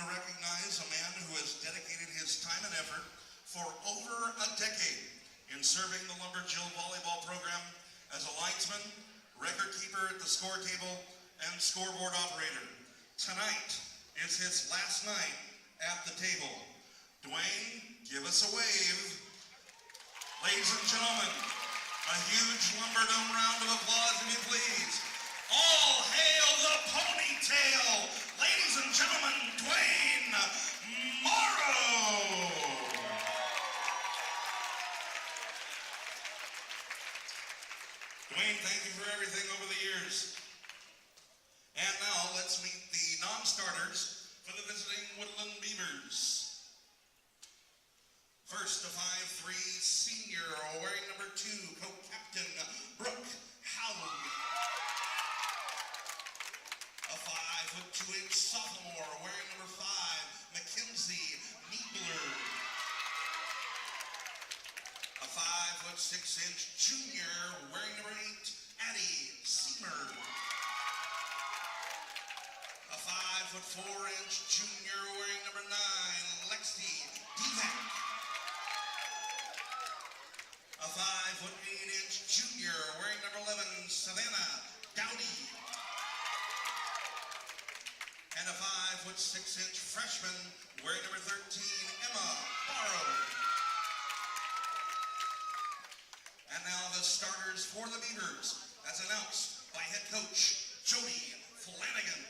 to recognize a man who has dedicated his time and effort for over a decade in serving the Lumberjill Volleyball program as a linesman, record keeper at the score table, and scoreboard operator. Tonight is his last night at the table. Dwayne, give us a wave. Ladies and gentlemen, a huge Lumberdome round of applause, if you please. All hail the ponytail! Ladies and gentlemen, Dwayne Morrow! Dwayne, thank you for everything over the years. And now let's meet the non-starters for the visiting Woodland Beavers. First, a 5'3" senior wearing number 2, co-captain Brooke Howell. A 5'2" sophomore wearing number 5, Mackenzie Niebler. A 5'6" junior wearing number 8, Addie Seamer. A 5'4" junior wearing number 9, Lexi Divac. A 5'8" junior wearing number 11, Savannah Dowdy. And a 5'6" freshman wearing number 13, Emma Barrow. And now the starters for the Beavers, as announced by head coach Jody Flanagan.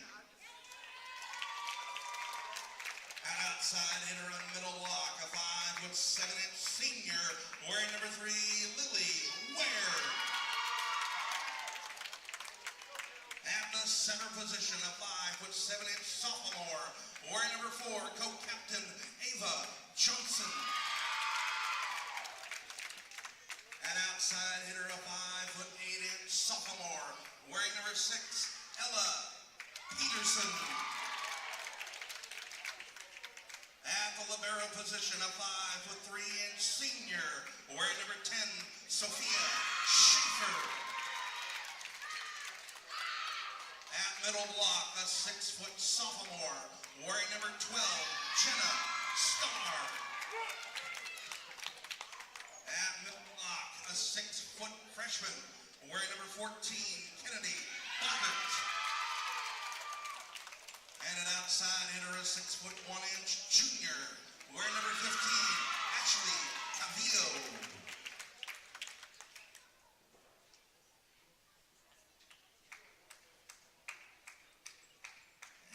And outside hitter in middle block, a 5'7" senior wearing number 3, Lily Ware. At the center position, a 5'7" sophomore wearing number 4, co-captain Ava Johnson. And outside hitter, a 5'8" sophomore wearing number 6, Ella Peterson. At the libero position, a 5'3" senior wearing number 10, Sophia Schaefer. At middle block, a 6' sophomore wearing number 12, Jenna Starr. At middle block, a 6' freshman wearing number 14, Kennedy Bobbert. And an outside hitter, a 6'1" junior wearing number 15, Ashley Cavillo.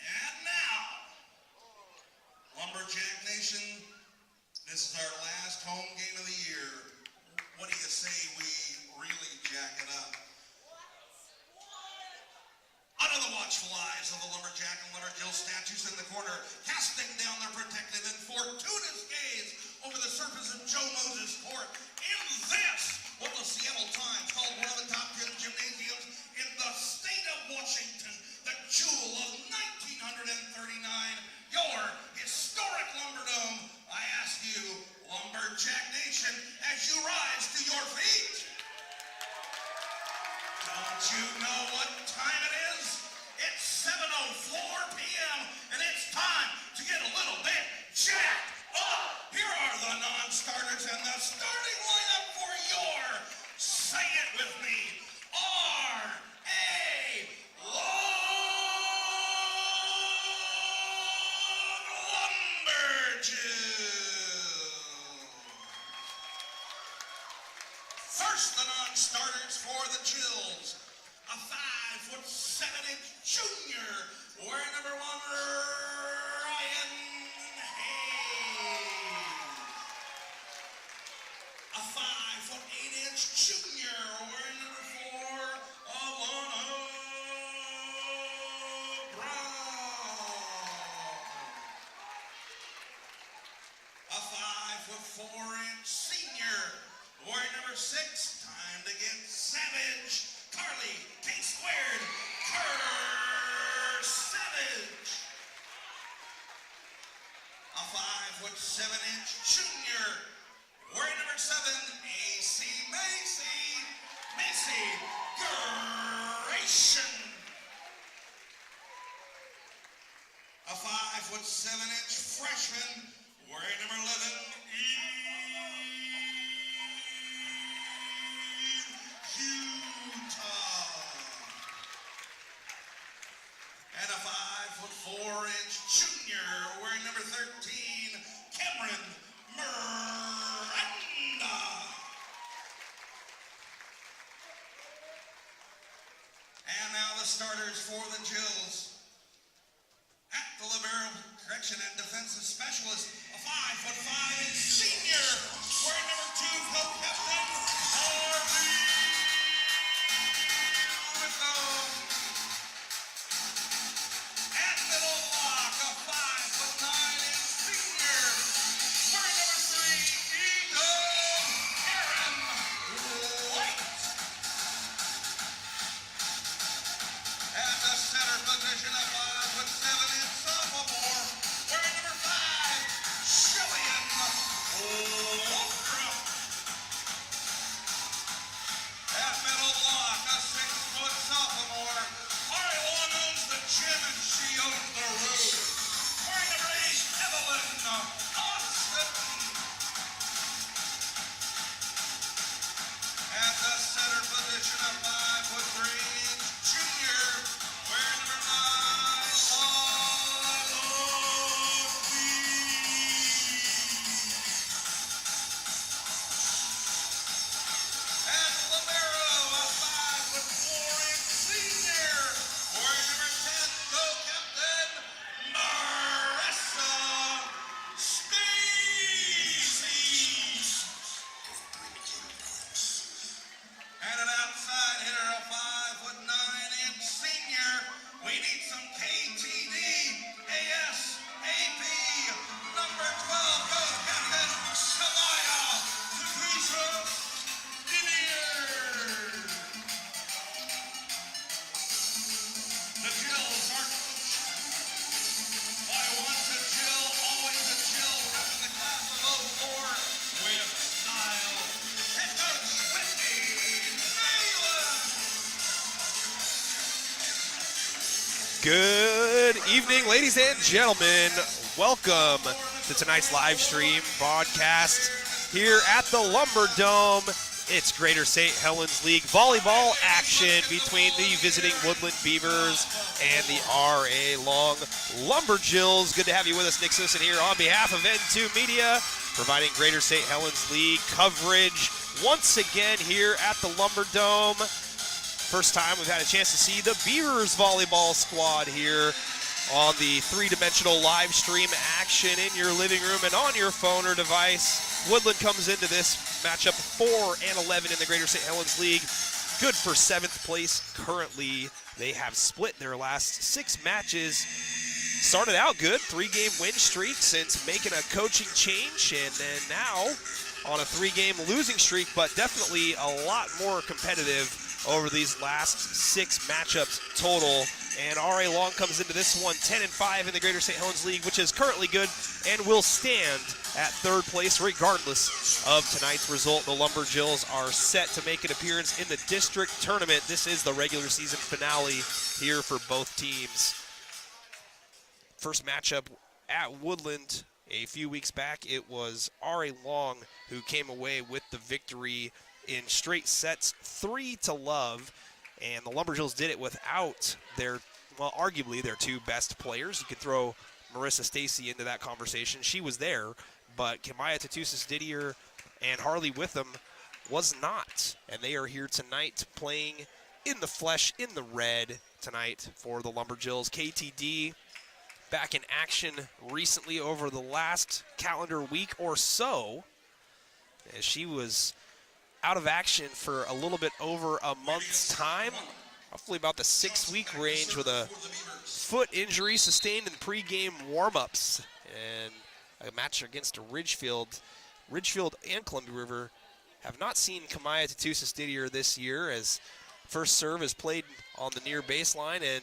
And now, Lumberjack Nation, this is our last home game of the year. What do you say we really jack it up? Under the watchful eyes of the Lumberjack and Lumberjill statues in the corner, casting down their protective and fortuitous gaze over the surface of Joe Moses Court, in this, what the Seattle Times called one of the top 10 gymnasiums in the state of Washington, the jewel of 1939, your historic Lumberdome. I ask you, Lumberjack Nation, as you rise to your feet. Don't you know what time it is? It's 7:04 p.m. and it's time to get a little bit jacked up. Here are the non-starters and the starting lineup for your, say it with me, R.A. Lumberjill. First, the non-starters for the Jills. A 5'7" junior wearing number 1, Ryan Hayes. A 5'8" junior wearing number 4, Alana Brown. A 5'4" senior wearing number 6, time to get savage, Carly K-squared Savage. A 5'7" junior wearing number 7, A.C. Macy Gratian. A 5'8" 5'7" freshman wearing number 11, Utah. And a 5'4" junior wearing number 13, Cameron Miranda. And now the starters for the Jills. At the libero, correction and defensive specialist, a 5'5" senior wearing number 2, co-captain, Harvey Witham. At middle block, a 5'9" senior wearing number 3, Aaron White. At the center position, a 5'7" sophomore wearing number 5, Shillian Lofgren. At middle block, a 6' sophomore. Ari Long owns the gym and she owns the room. Wearing number 8, Evelyn Austin. At the center position, a 5'3" junior wearing number 9, at libero, a 5'4" senior wearing number 10, co-captain, Marissa Stacy. And an outside hitter, a 5'9" senior. We need some KTD, ASAP, number 12, co-captain, Samaya Takusha Didier. The Jills are coached by once a Jill, always a Jill, repping the class of 04 with style. Head coach, Whitney Nayland. Good evening, ladies and gentlemen. Welcome to tonight's live stream broadcast here at the Lumberdome. It's Greater St. Helens League volleyball action between the visiting Woodland Beavers and the R.A. Long Lumberjills. Good to have you with us, Nick Sisson, here on behalf of N2 Media, providing Greater St. Helens League coverage once again here at the Lumberdome. First time we've had a chance to see the Beavers volleyball squad here on the three-dimensional live stream action in your living room and on your phone or device. Woodland comes into this matchup 4-11 in the Greater St. Helens League. Good for 7th place currently. They have split their last 6 matches. Started out good, 3-game win streak since making a coaching change, and then now on a 3-game losing streak, but definitely a lot more competitive over these last 6 matchups total. And R.A. Long comes into this one 10-5 in the Greater St. Helens League, which is currently good and will stand at 3rd place regardless of tonight's result. The Lumberjills are set to make an appearance in the district tournament. This is the regular season finale here for both teams. First matchup at Woodland a few weeks back, it was R.A. Long who came away with the victory in straight sets 3-0, and the Lumberjills did it without their, well, arguably their 2 best players. You could throw Marissa Stacy into that conversation. She was there, but Kamaya Tatusis Didier and Harley Witham was not, and they are here tonight playing in the flesh, in the red tonight for the Lumberjills. KTD back in action recently over the last calendar week or so, as she was out of action for a little bit over a month's time, roughly about the 6-week range, with a foot injury sustained in pregame warm-ups and a match against Ridgefield. Ridgefield and Columbia River have not seen Kamaya Tatusis Didier this year, as first serve is played on the near baseline, and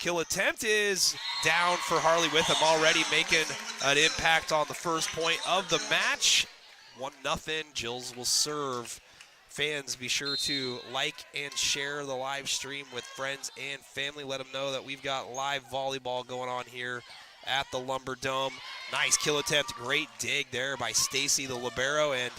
kill attempt is down for Harley Witham, already making an impact on the first point of the match. 1-0, Jills will serve. Fans, be sure to like and share the live stream with friends and family. Let them know that we've got live volleyball going on here at the Lumberdome. Nice kill attempt, great dig there by Stacy, the libero, and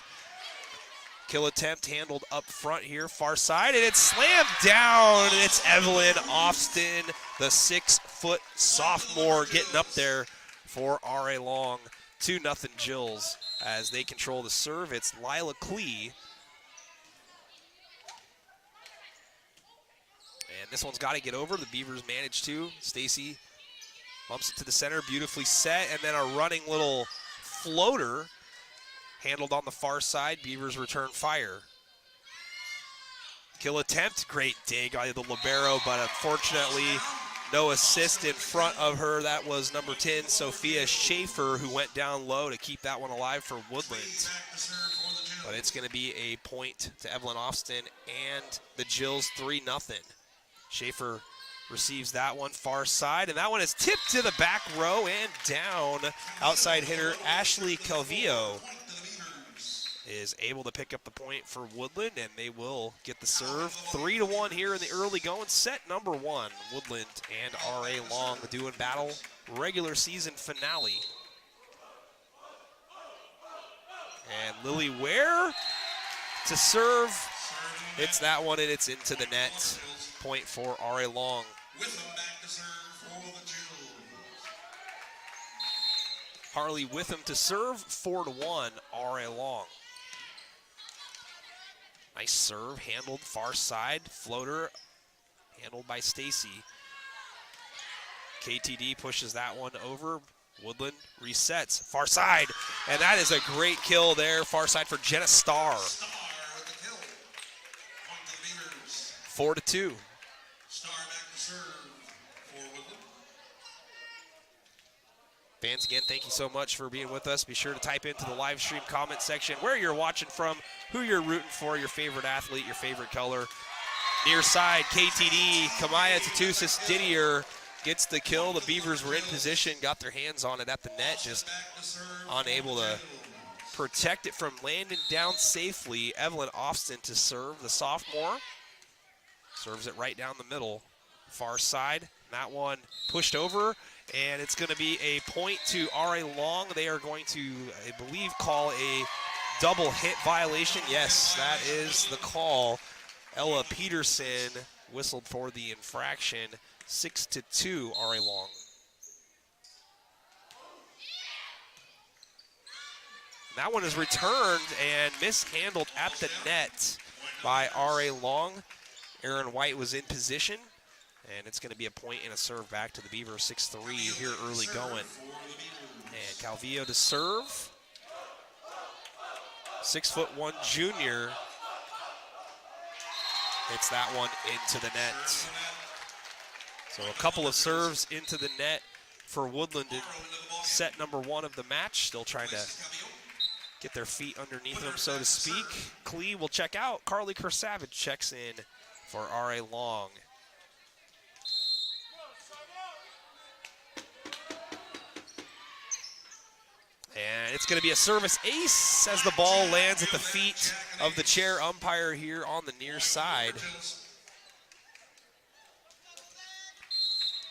kill attempt handled up front here, far side, and it's slammed down, and it's Evelyn Austin, the 6-foot sophomore, getting up there for R.A. Long. 2-0 Jills as they control the serve. It's Lila Klee. And this one's got to get over. The Beavers manage to. Stacy bumps it to the center, beautifully set, and then a running little floater handled on the far side. Beavers return fire. Kill attempt, great dig by the libero, but unfortunately no assist in front of her. That was number 10, Sophia Schaefer, who went down low to keep that one alive for Woodland. But it's going to be a point to Evelyn Austin and the Jills, 3-0. Schaefer receives that one far side, and that one is tipped to the back row and down. Outside hitter Ashley Calvillo is able to pick up the point for Woodland, and they will get the serve. 3-1 here in the early going. Set number 1, Woodland and R.A. Long doing battle regular season finale. And Lily Ware to serve. It's that one, and it's into the net. Point for R.A. Long. Harley Witham to serve, 4-1, R.A. Long. Nice serve, handled far side, floater, handled by Stacy. KTD pushes that one over. Woodland resets, far side, and that is a great kill there, far side for Jenna Starr. 4-2. Starr back to serve for Woodland. Fans, again, thank you so much for being with us. Be sure to type into the live stream comment section where you're watching from, who you're rooting for, your favorite athlete, your favorite color. Near side, KTD, Kamaya Tatusis Didier gets the kill. The Beavers were in position, got their hands on it at the net, just unable to protect it from landing down safely. Evelyn Austin to serve, the sophomore. Serves it right down the middle, far side. That one pushed over, and it's going to be a point to R.A. Long. They are going to, I believe, call a double hit violation. Yes, that is the call. Ella Peterson whistled for the infraction. 6-2, R.A. Long. That one is returned and mishandled at the net by R.A. Long. Aaron White was in position, and it's going to be a point and a serve back to the Beavers. 6-3 here early going. And Calvillo to serve. 6'1" junior. Hits that one into the net. So a couple of serves into the net for Woodland in set number 1 of the match. Still trying to get their feet underneath them, so to speak. Klee will check out. Carly Kersavage checks in for R.A. Long. And it's going to be a service ace as the ball lands at the feet of the chair umpire here on the near side.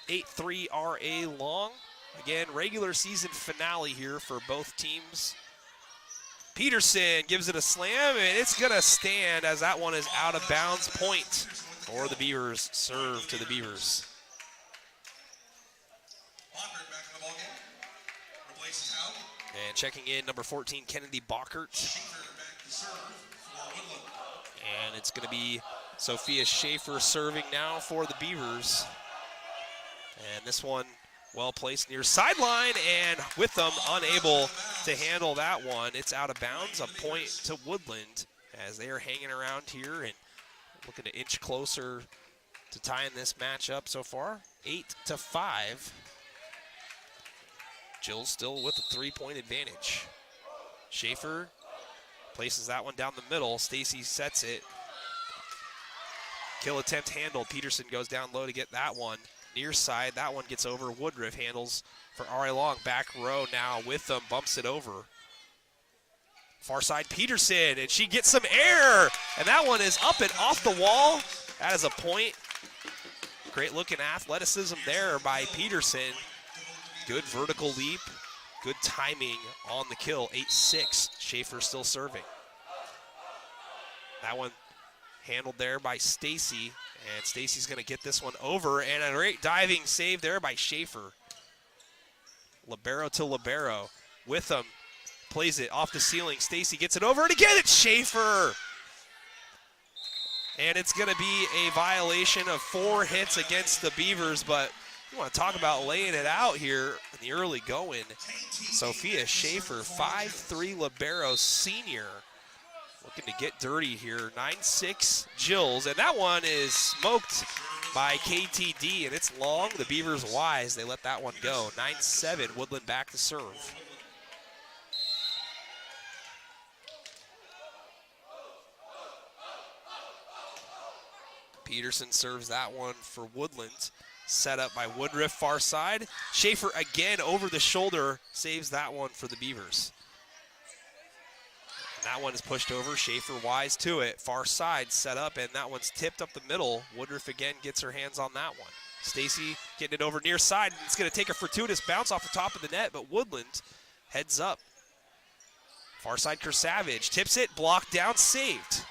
8-3 R.A. Long. Again, regular season finale here for both teams. Peterson gives it a slam, and it's going to stand as that one is out of bounds. Point for the Beavers. Serve to the Beavers. And checking in, number 14, Kennedy Bockert. And it's going to be Sophia Schaefer serving now for the Beavers. And this one well placed near sideline, and Witham unable to handle that one. It's out of bounds, a point to Woodland as they are hanging around here and looking to inch closer to tying this match up so far. 8-5. Jill still with a 3-point advantage. Schaefer places that one down the middle. Stacy sets it. Kill attempt handled. Peterson goes down low to get that one. Near side, that one gets over. Woodruff handles for R.A. Long. Back row now with them, bumps it over. Far side, Peterson, and she gets some air, and that one is up and off the wall. That is a point. Great looking athleticism there by Peterson. Good vertical leap, good timing on the kill. 8-6, Schaefer still serving. That one handled there by Stacy, and Stacy's gonna get this one over, and a great diving save there by Schaefer. Libero to libero. Witham plays it off the ceiling. Stacy gets it over, and again it's Schaefer! And it's gonna be a violation of 4 hits against the Beavers, but you want to talk about laying it out here in the early going. Sophia Schaefer, 5'3" libero senior, looking to get dirty here. 9-6 Jills, and that one is smoked by KTD, and it's long. The Beavers wise, they let that one go. 9-7, Woodland back to serve. Peterson serves that one for Woodland. Set up by Woodruff, far side. Schaefer again over the shoulder, saves that one for the Beavers. And that one is pushed over. Schaefer wise to it. Far side set up, and that one's tipped up the middle. Woodruff again gets her hands on that one. Stacy getting it over near side, and it's going to take a fortuitous bounce off the top of the net, but Woodland heads up. Far side Kersavage tips it, blocked down, saved.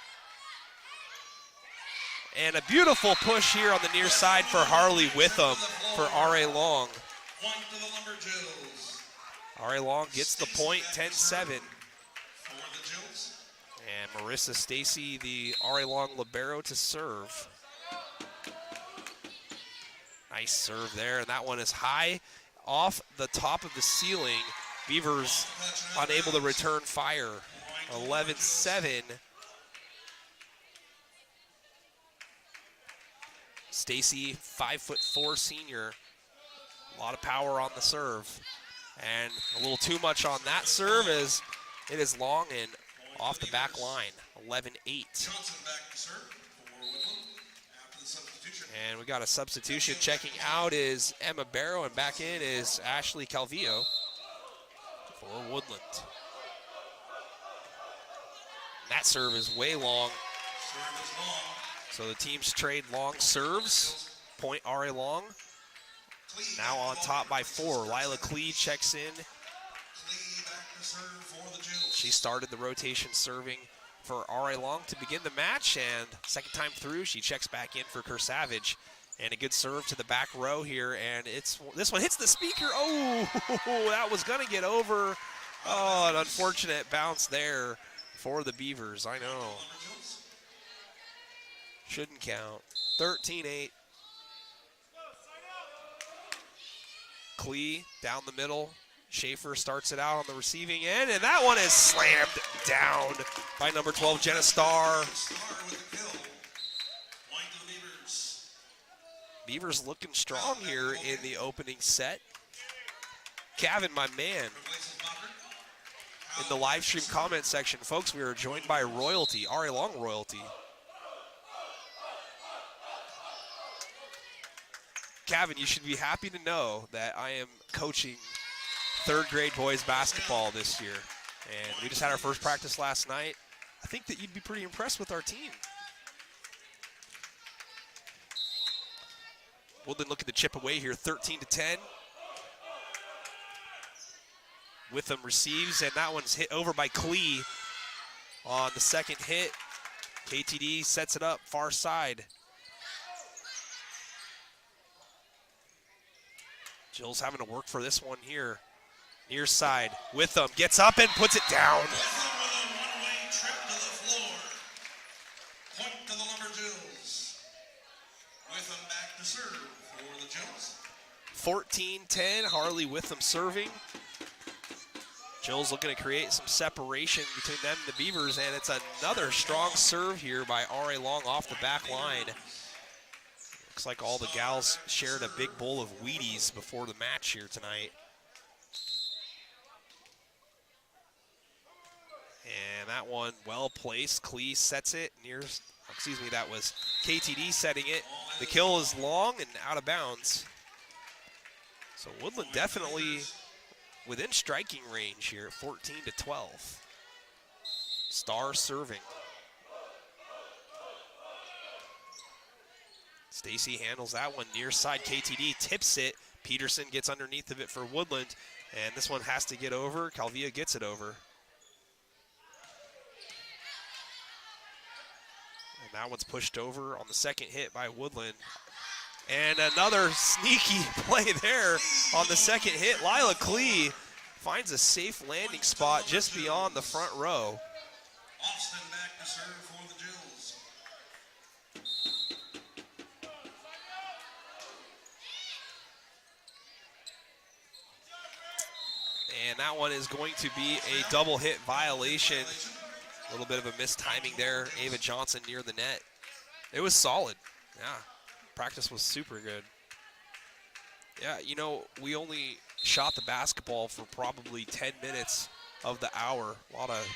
And a beautiful push here on the near side for Harley Witham for R.A. Long. R.A. Long gets the point, 10-7. And Marissa Stacy, the R.A. Long libero to serve. Nice serve there, and that one is high off the top of the ceiling. Beavers unable to return fire. 11-7. Stacy, 5'4" senior. A lot of power on the serve. And a little too much on that serve as it is long and off the back line. 11-8. And we got a substitution. Checking out is Emma Barrow, and back in is Ashley Calvillo for Woodland. And that serve is way long. So the teams trade long serves. Point R.A. Long. Now on top by 4. Lila Klee checks in. She started the rotation serving for R.A. Long to begin the match, and second time through she checks back in for Kersavage. And a good serve to the back row here, and this one hits the speaker. Oh, that was gonna get over. Oh, an unfortunate bounce there for the Beavers, I know. Shouldn't count. 13-8. Klee down the middle. Schaefer starts it out on the receiving end, and that one is slammed down by number 12, Jenna Starr. Beavers looking strong here in the opening set. Kevin, my man, in the live stream comment section, folks, we are joined by royalty, R.A. Long royalty. Kevin, you should be happy to know that I am coaching 3rd grade boys basketball this year. And we just had our first practice last night. I think that you'd be pretty impressed with our team. Woodland looking to chip away here, 13-10. Witham receives, and that one's hit over by Klee on the second hit. KTD sets it up, far side. Jill's having to work for this one here. Near side, Witham gets up and puts it down. Witham with a one-way trip to the floor. Point to the Lumberjills. Witham back to serve for the Jills. 14-10, Harley Witham serving. Jill's looking to create some separation between them and the Beavers, and it's another strong serve here by R.A. Long off the back line. Looks like all the gals shared a big bowl of Wheaties before the match here tonight. And that one well placed. Klee sets it near, excuse me, that was KTD setting it. The kill is long and out of bounds. So Woodland definitely within striking range here at 14-12. Starr serving. Stacy handles that one near side. KTD tips it Peterson gets underneath of it for Woodland, and this one has to get over. Calvillo gets it over. And that one's pushed over on the second hit by Woodland. And another sneaky play there on the second hit. Lila Klee finds a safe landing spot just beyond the front row. Austin back to serve for the Jills. And that one is going to be a double hit violation. A little bit of a mistiming there. Ava Johnson near the net. It was solid. Yeah, practice was super good. Yeah, you know, we only shot the basketball for probably 10 minutes of the hour. A lot of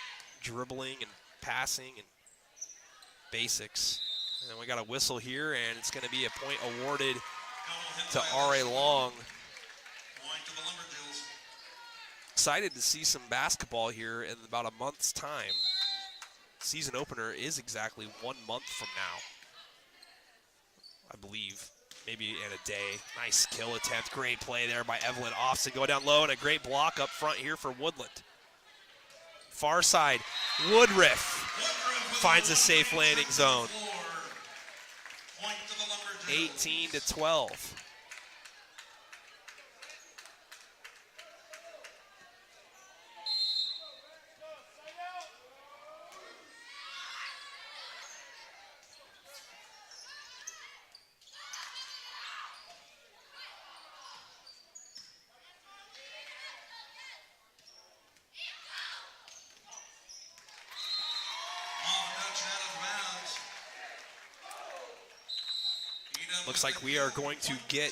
dribbling and passing and basics. And then we got a whistle here, and it's going to be a point awarded to R.A. Long. Point to the Lumberjills. Excited to see some basketball here in about a month's time. Season opener is exactly 1 month from now, I believe. Maybe in a day. Nice kill attempt. Great play there by Evelyn Offson. Go down low, and a great block up front here for Woodland. Far side, Woodruff finds a safe landing zone. 18-12. Looks like we are going to get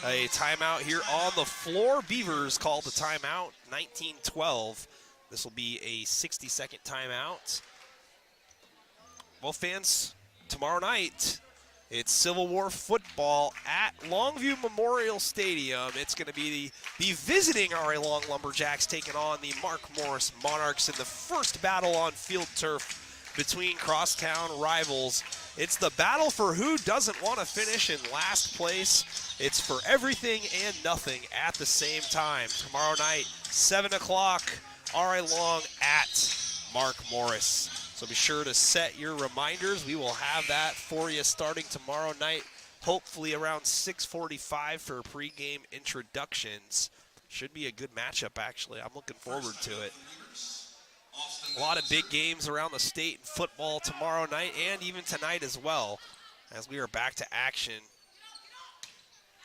a timeout here on the floor. Beavers called the timeout, 19-12. This will be a 60-second timeout. Well, fans, tomorrow night, it's Civil War football at Longview Memorial Stadium. It's going to be the visiting R.A. Long Lumberjacks taking on the Mark Morris Monarchs in the first battle on field turf between crosstown rivals. It's the battle for who doesn't want to finish in last place. It's for everything and nothing at the same time. Tomorrow night, 7 o'clock, R.A. Long at Mark Morris. So be sure to set your reminders. We will have that for you starting tomorrow night, hopefully around 6:45 for pregame introductions. Should be a good matchup, actually. I'm looking forward to it. A lot of big games around the state in football tomorrow night and even tonight as well, as we are back to action.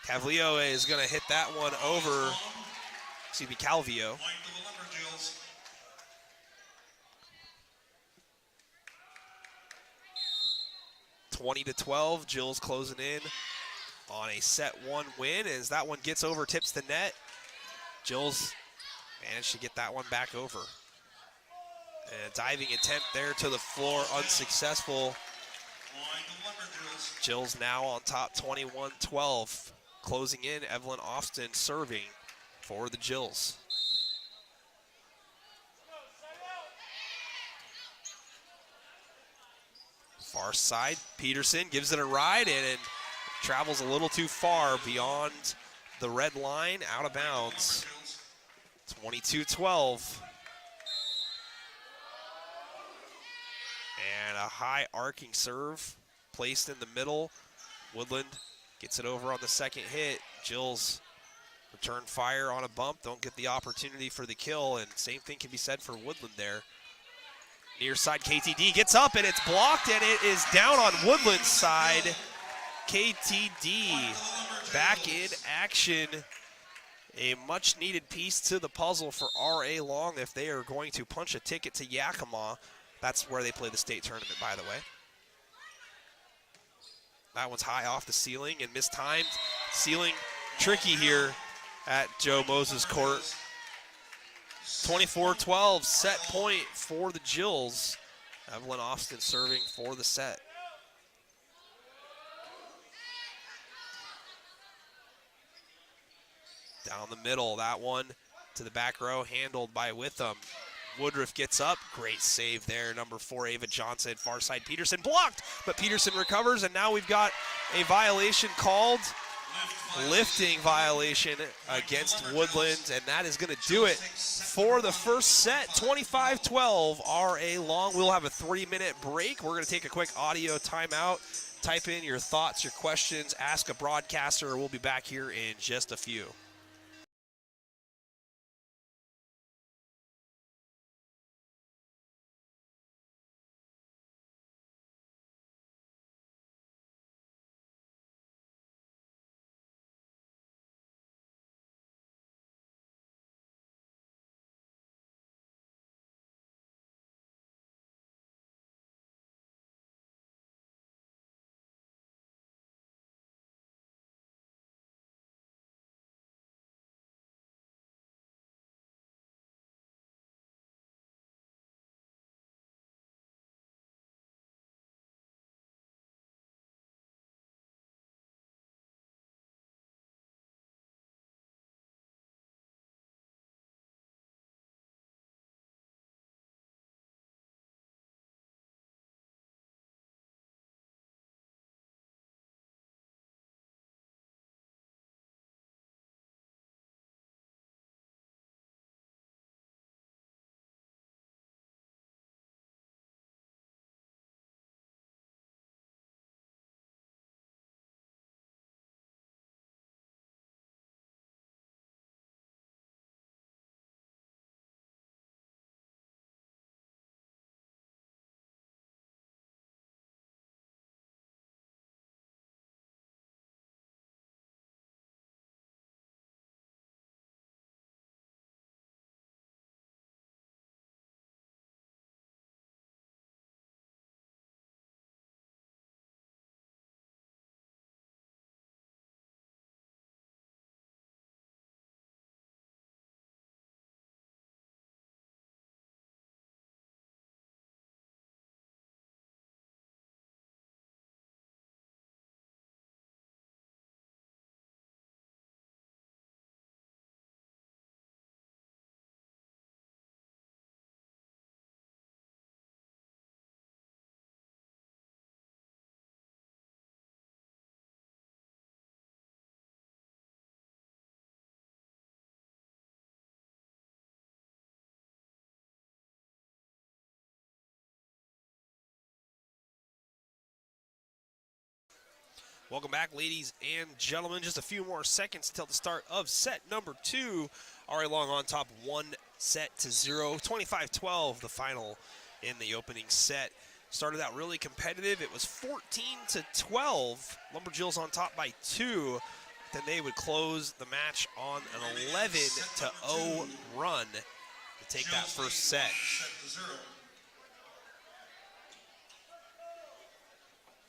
Calvillo is going to hit that one over. Excuse me, Calvillo. 20-12, Jills closing in on a set one win as that one gets over, tips the net. Jills managed to get that one back over. And diving attempt there to the floor, unsuccessful. Jills now on top, 21-12. Closing in, Evelyn Austin serving for the Jills. Far side, Peterson gives it a ride and it travels a little too far beyond the red line, out of bounds. 22-12. And a high arcing serve placed in the middle. Woodland gets it over on the second hit. Jills return fire on a bump, don't get the opportunity for the kill, and same thing can be said for Woodland there. Near side, KTD gets up and it's blocked, and it is down on Woodland's side. KTD back in action. A much needed piece to the puzzle for R.A. Long if they are going to punch a ticket to Yakima. That's where they play the state tournament, by the way. That one's high off the ceiling and mistimed. Ceiling tricky here at Joe Moses Court. 24-12, set point for the Jills. Evelyn Austin serving for the set. Down the middle, that one to the back row, handled by Witham. Woodruff gets up, great save there, number 4, Ava Johnson, far side, Peterson blocked, but Peterson recovers, and now we've got a violation called lifting violation against Woodland, and that is going to do it for the first set. 25-12, R.A. Long. We'll have a 3-minute break. We're going to take a quick audio timeout. Type in your thoughts, your questions, ask a broadcaster. We'll be back here in just a few. Welcome back, ladies and gentlemen. Just a few more seconds until the start of set number 2. R.A. Long on top 1-0. 25-12, the final in the opening set. Started out really competitive. It was 14-12. Lumberjills on top by 2. Then they would close the match on an 11-0 run to take that first set.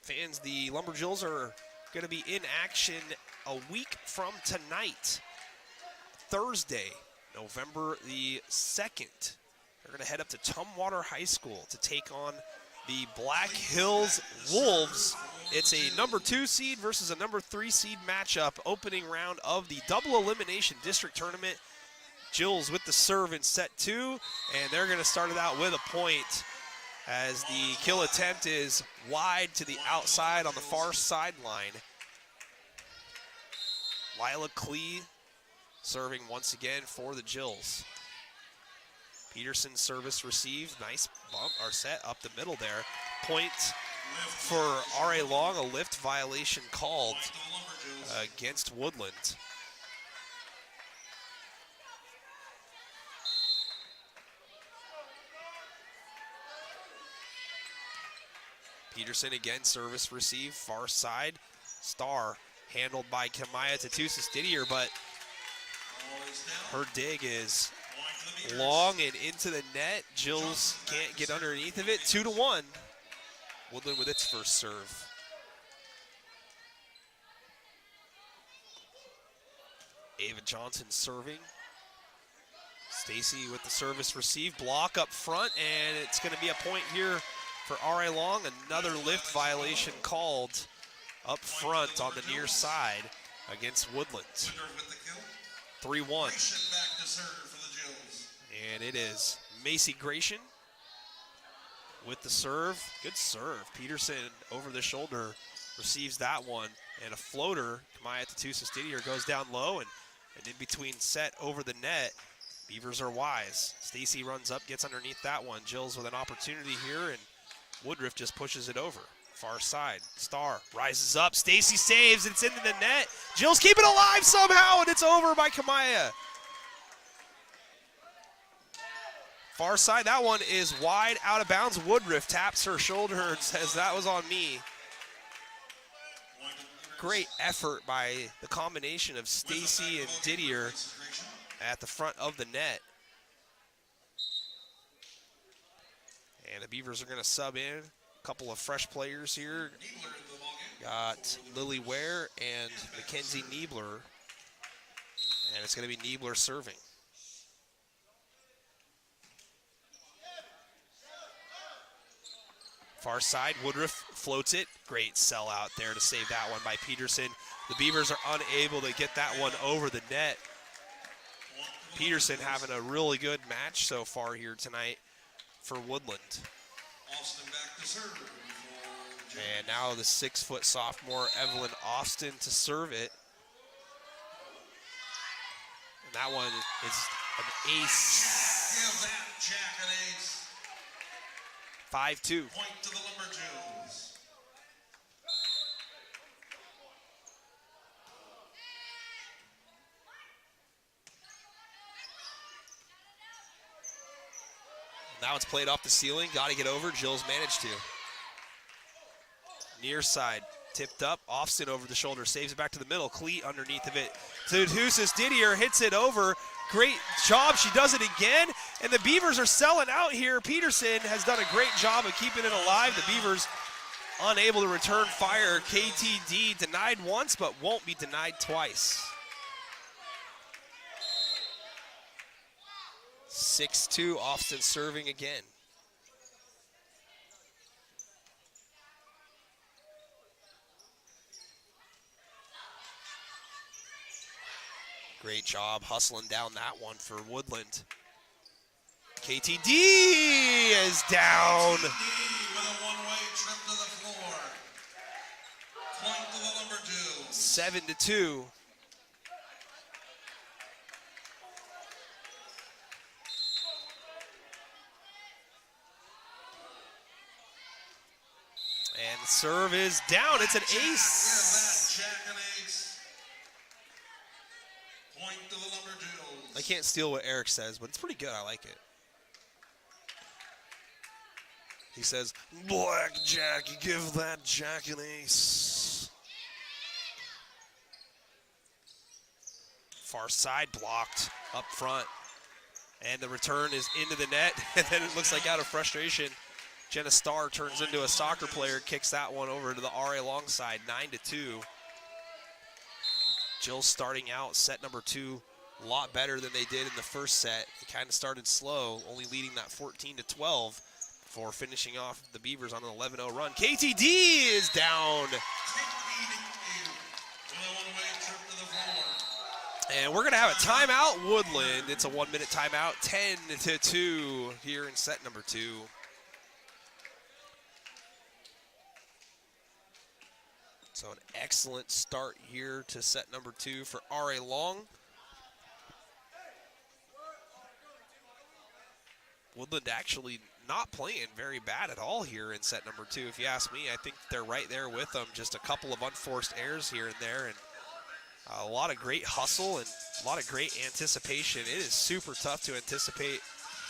Fans, the Lumberjills are going to be in action a week from tonight, Thursday, November the 2nd. They're going to head up to Tumwater High School to take on the Black Hills Wolves. It's a number 2 seed versus a number 3 seed matchup, opening round of the double elimination district tournament. Jills with the serve in set 2, and they're going to start it out with a point, as the kill attempt is wide to the outside on the far sideline. Lila Klee serving once again for the Jills. Peterson service received. Nice bump or set up the middle there. Point for R.A. Long, a lift violation called against Woodland. Peterson again, service received, far side. Star handled by Kamaya Tatusis Didier, but her dig is long and into the net. Jills can't get underneath of it. 2-1. Woodland with its first serve. Ava Johnson serving. Stacy with the service received. Block up front, and it's going to be a point here for R.A. Long. Another lift violation called up front on the near side against Woodland. 3-1. And it is Macy Gratian with the serve. Good serve. Peterson over the shoulder receives that one, and a floater. Kamaya Tatusis-Didier goes down low, and in between set over the net. Beavers are wise. Stacy runs up, gets underneath that one. Jills with an opportunity here, and Woodruff just pushes it over. Far side, Starr rises up. Stacy saves, it's into the net. Jills keep it alive somehow, and it's over by Kamaya. Far side, that one is wide out of bounds. Woodruff taps her shoulder and says, that was on me. Great effort by the combination of Stacy and Didier at the front of the net. And the Beavers are going to sub in a couple of fresh players here. Got Lily Ware and Mackenzie Niebler. And it's going to be Niebler serving. Far side, Woodruff floats it. Great sell out there to save that one by Peterson. The Beavers are unable to get that one over the net. Peterson having a really good match so far here tonight for Woodland. And now the 6-foot sophomore, Evelyn Austin, to serve it. And that one is an ace. Give that Jack an ace. 5-2. Point to the Lumberjills. That one's played off the ceiling. Got to get over. Jills managed to. Near side. Tipped up. Austin over the shoulder. Saves it back to the middle. Cleat underneath of it. Tatusis-Didier hits it over. Great job. She does it again. And the Beavers are selling out here. Peterson has done a great job of keeping it alive. The Beavers unable to return fire. KTD denied once, but won't be denied twice. 6-2, Austin serving again. Great job hustling down that one for Woodland. KTD is down. KTD with a one-way trip to the floor. Point to the Lumberjills. 7-2. And the serve is down. It's an ace. Give that Jack an ace. Point to the Lumberjills. I can't steal what Eric says, but it's pretty good. I like it. He says, "Blackjack, give that Jack an ace." Far side blocked up front. And the return is into the net. And then it looks like out of frustration, Jenna Starr turns into a soccer player, kicks that one over to the RA long side, 9-2. Jill starting out set number 2 a lot better than they did in the first set. They kind of started slow, only leading that 14-12 before finishing off the Beavers on an 11-0 run. KTD is down. And we're going to have a timeout, Woodland. It's a 1-minute timeout, 10-2 here in set number 2. So an excellent start here to set number 2 for R.A. Long. Woodland actually not playing very bad at all here in set number 2. If you ask me, I think they're right there with them. Just a couple of unforced errors here and there, and a lot of great hustle and a lot of great anticipation. It is super tough to anticipate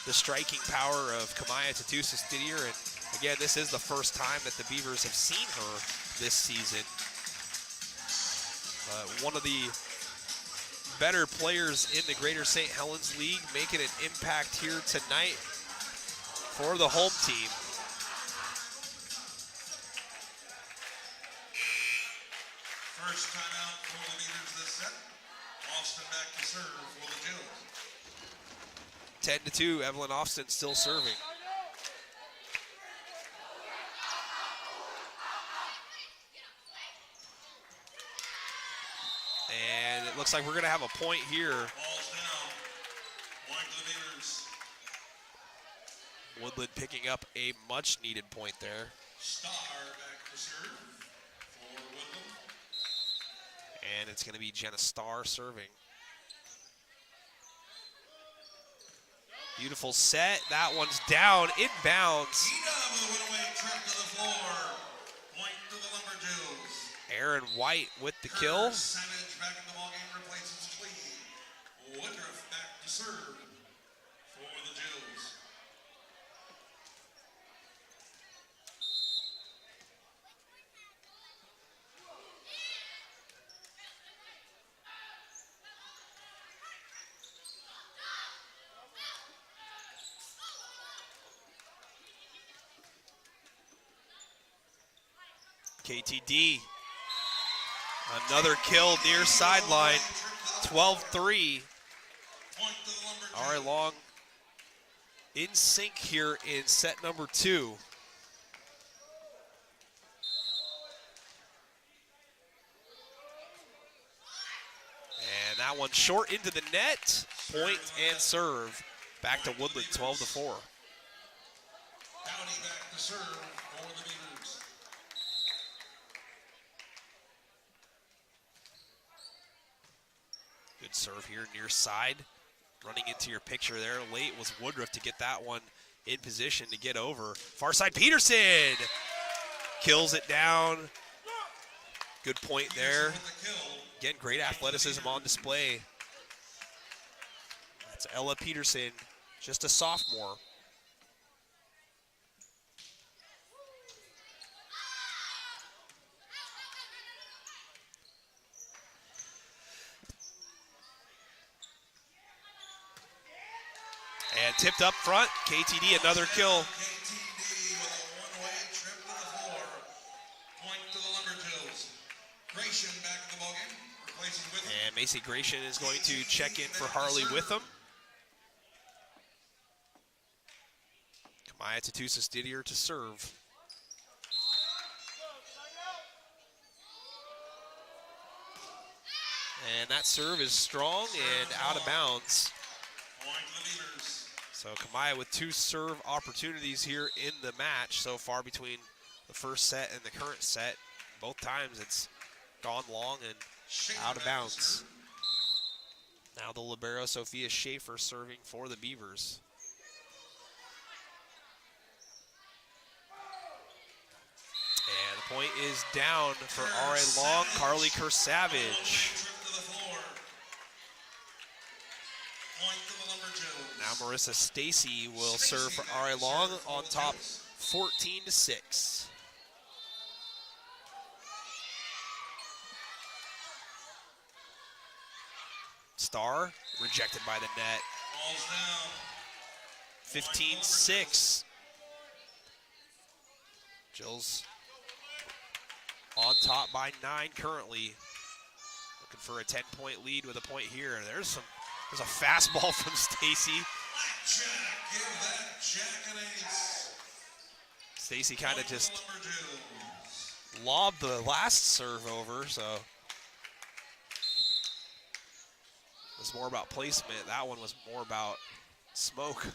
the striking power of Kamaya Tatusis-Didier, and again, this is the first time that the Beavers have seen her this season. One of the better players in the Greater St. Helens League, making an impact here tonight for the home team. First timeout for the Beavers this set. Austin back to serve for the Jills. 10-2, Evelyn Austin still serving. And it looks like we're going to have a point here. Ball's down. Point to the Beavers. Woodland picking up a much-needed point there. Starr back to serve for Woodland. And it's going to be Jenna Starr serving. Beautiful set. That one's down, inbounds. Tina with a one-way trip to the floor. Point to the Lumberjills. Aaron White with the kill. Savage back in the ballgame replaces Clee. Woodruff back to serve for the Jills. KTD. Another kill near sideline. 12-3. Point to the Lumberjills. All right, Long in sync here in set number 2. And that one short into the net. Point and serve. Back to Woodland, 12-4. Dowdy back to serve for the Beavers. Good serve here near side. Running into your picture there late was Woodruff to get that one in position to get over. Far side, Peterson kills it down. Good point there. With the kill. Again, great athleticism on display. That's Ella Peterson, just a sophomore. And tipped up front, KTD another kill. KTD with a one-way trip to the floor. Point to the Lumberjills. Gratian back in the ballgame, replacing with him. And Macy Gratian is going to check in for Harley Witham. Kamaya Tatusis Didier to serve. And that serve is strong and out of bounds. Point to the Beavers. So Kamaya with 2 serve opportunities here in the match so far between the first set and the current set. Both times it's gone long and out of bounds. Now the libero Sophia Schaefer serving for the Beavers. And the point is down for R.A. Long, Carly Kersavage. Now Marissa Stacy will serve for R.A. Long on top 14-6. Starr rejected by the net. 15-6. Jills on top by 9 currently. Looking for a 10-point lead with a point here. There's a fastball from Stacy. Give that Jack an ace. Stacy kind of just lobbed the last serve over, so it was more about placement. That one was more about smoke.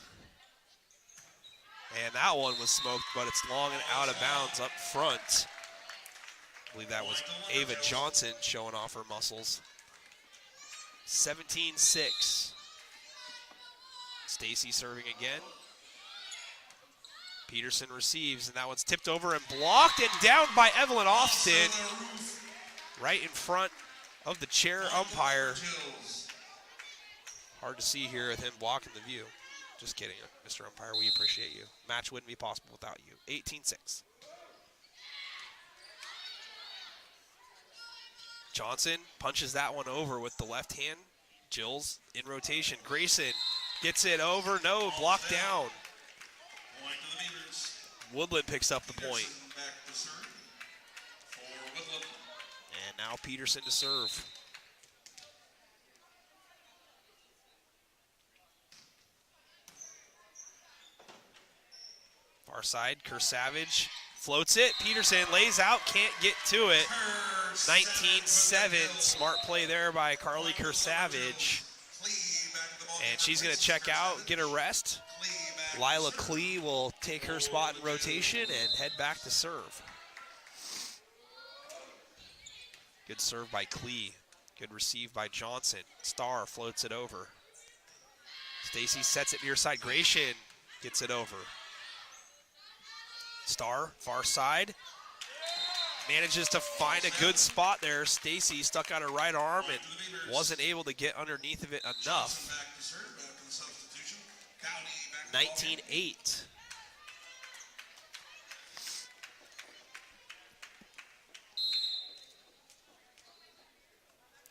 And that one was smoked, but it's long and out of bounds up front. I believe that was Ava Johnson showing off her muscles. 17-6. Stacy serving again. Peterson receives, and that one's tipped over and blocked and down by Evelyn Austin. Right in front of the chair umpire. Hard to see here with him blocking the view. Just kidding, Mr. Umpire, we appreciate you. Match wouldn't be possible without you. 18-6. Johnson punches that one over with the left hand. Jills in rotation. Grayson gets it over. No, blocked down. Point to the Beavers. Woodland picks up the point. Back to serve for Woodland. And now Peterson to serve. Far side, Kersavage floats it. Peterson lays out, can't get to it. 19-7, smart play there by Carly Kersavage. And she's gonna check out, get a rest. Lila Klee will take her spot in rotation and head back to serve. Good serve by Klee. Good receive by Johnson. Starr floats it over. Stacy sets it near side. Gratian gets it over. Starr, far side. Manages to find a good spot there. Stacy stuck out her right arm and wasn't able to get underneath of it enough. 19-8.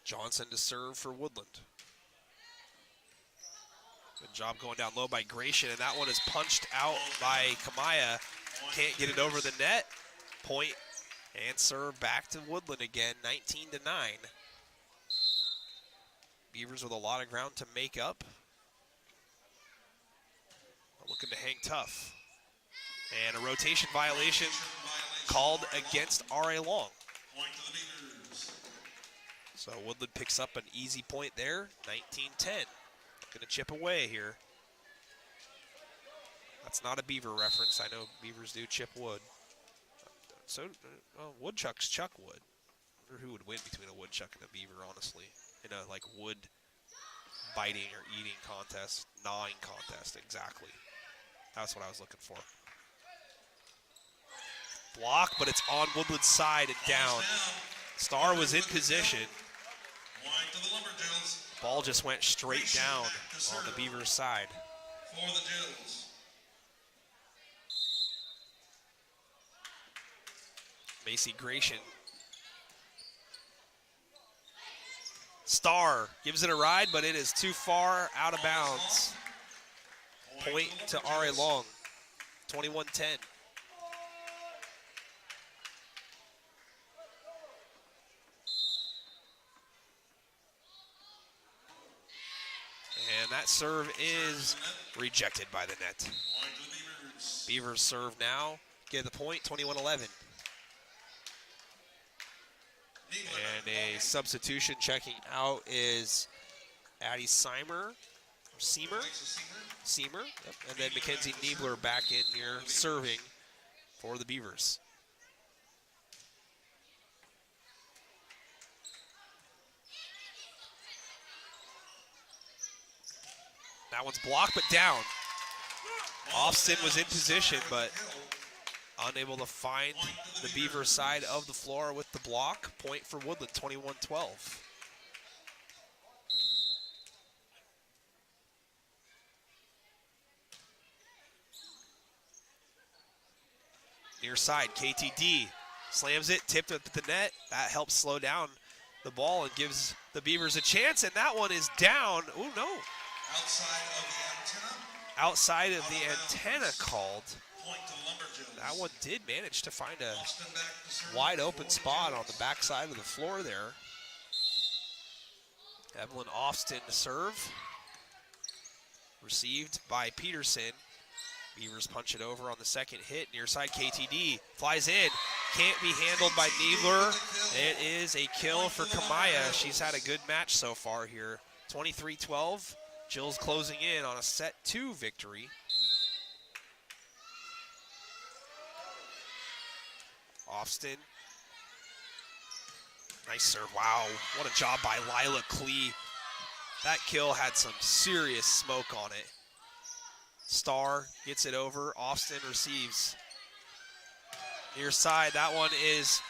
Johnson to serve for Woodland. Good job going down low by Gratian, and that one is punched out by Kamaya. Can't get it over the net. Point and serve back to Woodland again, 19-9. Beavers with a lot of ground to make up. Looking to hang tough. And a rotation violation called against R.A. Long. So Woodland picks up an easy point there, 19-10. Looking to chip away here. That's not a Beaver reference. I know Beavers do chip wood. So, woodchucks chuck wood. I wonder who would win between a woodchuck and a beaver, honestly. In a, like, wood biting or eating contest. Gnawing contest, exactly. That's what I was looking for. Block, but it's on Woodland's side and down. Starr was in position. Ball just went straight down on the Beavers' side. For the Jills. Macy Gratian. Starr gives it a ride, but it is too far out of bounds. Point to R.A. Long, 21-10. And that serve is rejected by the net. Beavers serve now, get the point, 21-11. And a substitution checking out is Addie Seymour. Yep. And then Mackenzie Niebler back in here serving for the Beavers. That one's blocked but down. Austin was in position but unable to find the Beaver side of the floor with the block. Point for Woodland, 21-12. Near side, KTD slams it, tipped up at the net. That helps slow down the ball and gives the Beavers a chance, and that one is down. Oh, no. Outside of the antenna called. That one did manage to find a wide open spot on the backside of the floor there. Evelyn Austin to serve. Received by Peterson. Beavers punch it over on the second hit. Near side, KTD flies in. Can't be handled by Niebler. It is a kill for Kamaya. She's had a good match so far here. 23-12. Jills closing in on a set 2 victory. Austin. Nice serve. Wow, what a job by Lila Klee. That kill had some serious smoke on it. Starr gets it over. Austin receives. Near side, that one is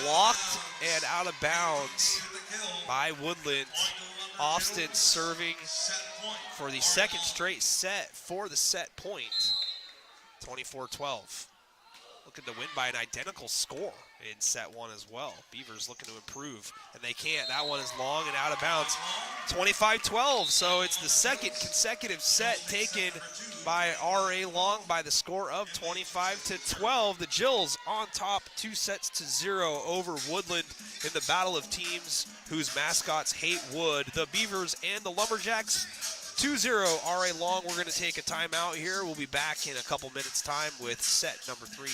blocked and out of bounds by Woodland. Austin serving for the second straight set for the set point. 24-12. Looking to win by an identical score in set 1 as well. Beavers looking to improve, and they can't. That one is long and out of bounds. 25-12, so it's the second consecutive set taken by R.A. Long by the score of 25-12. The Jills on top 2-0 over Woodland in the battle of teams whose mascots hate wood. The Beavers and the Lumberjacks 2-0 R.A. Long. We're going to take a timeout here. We'll be back in a couple minutes' time with set number 3.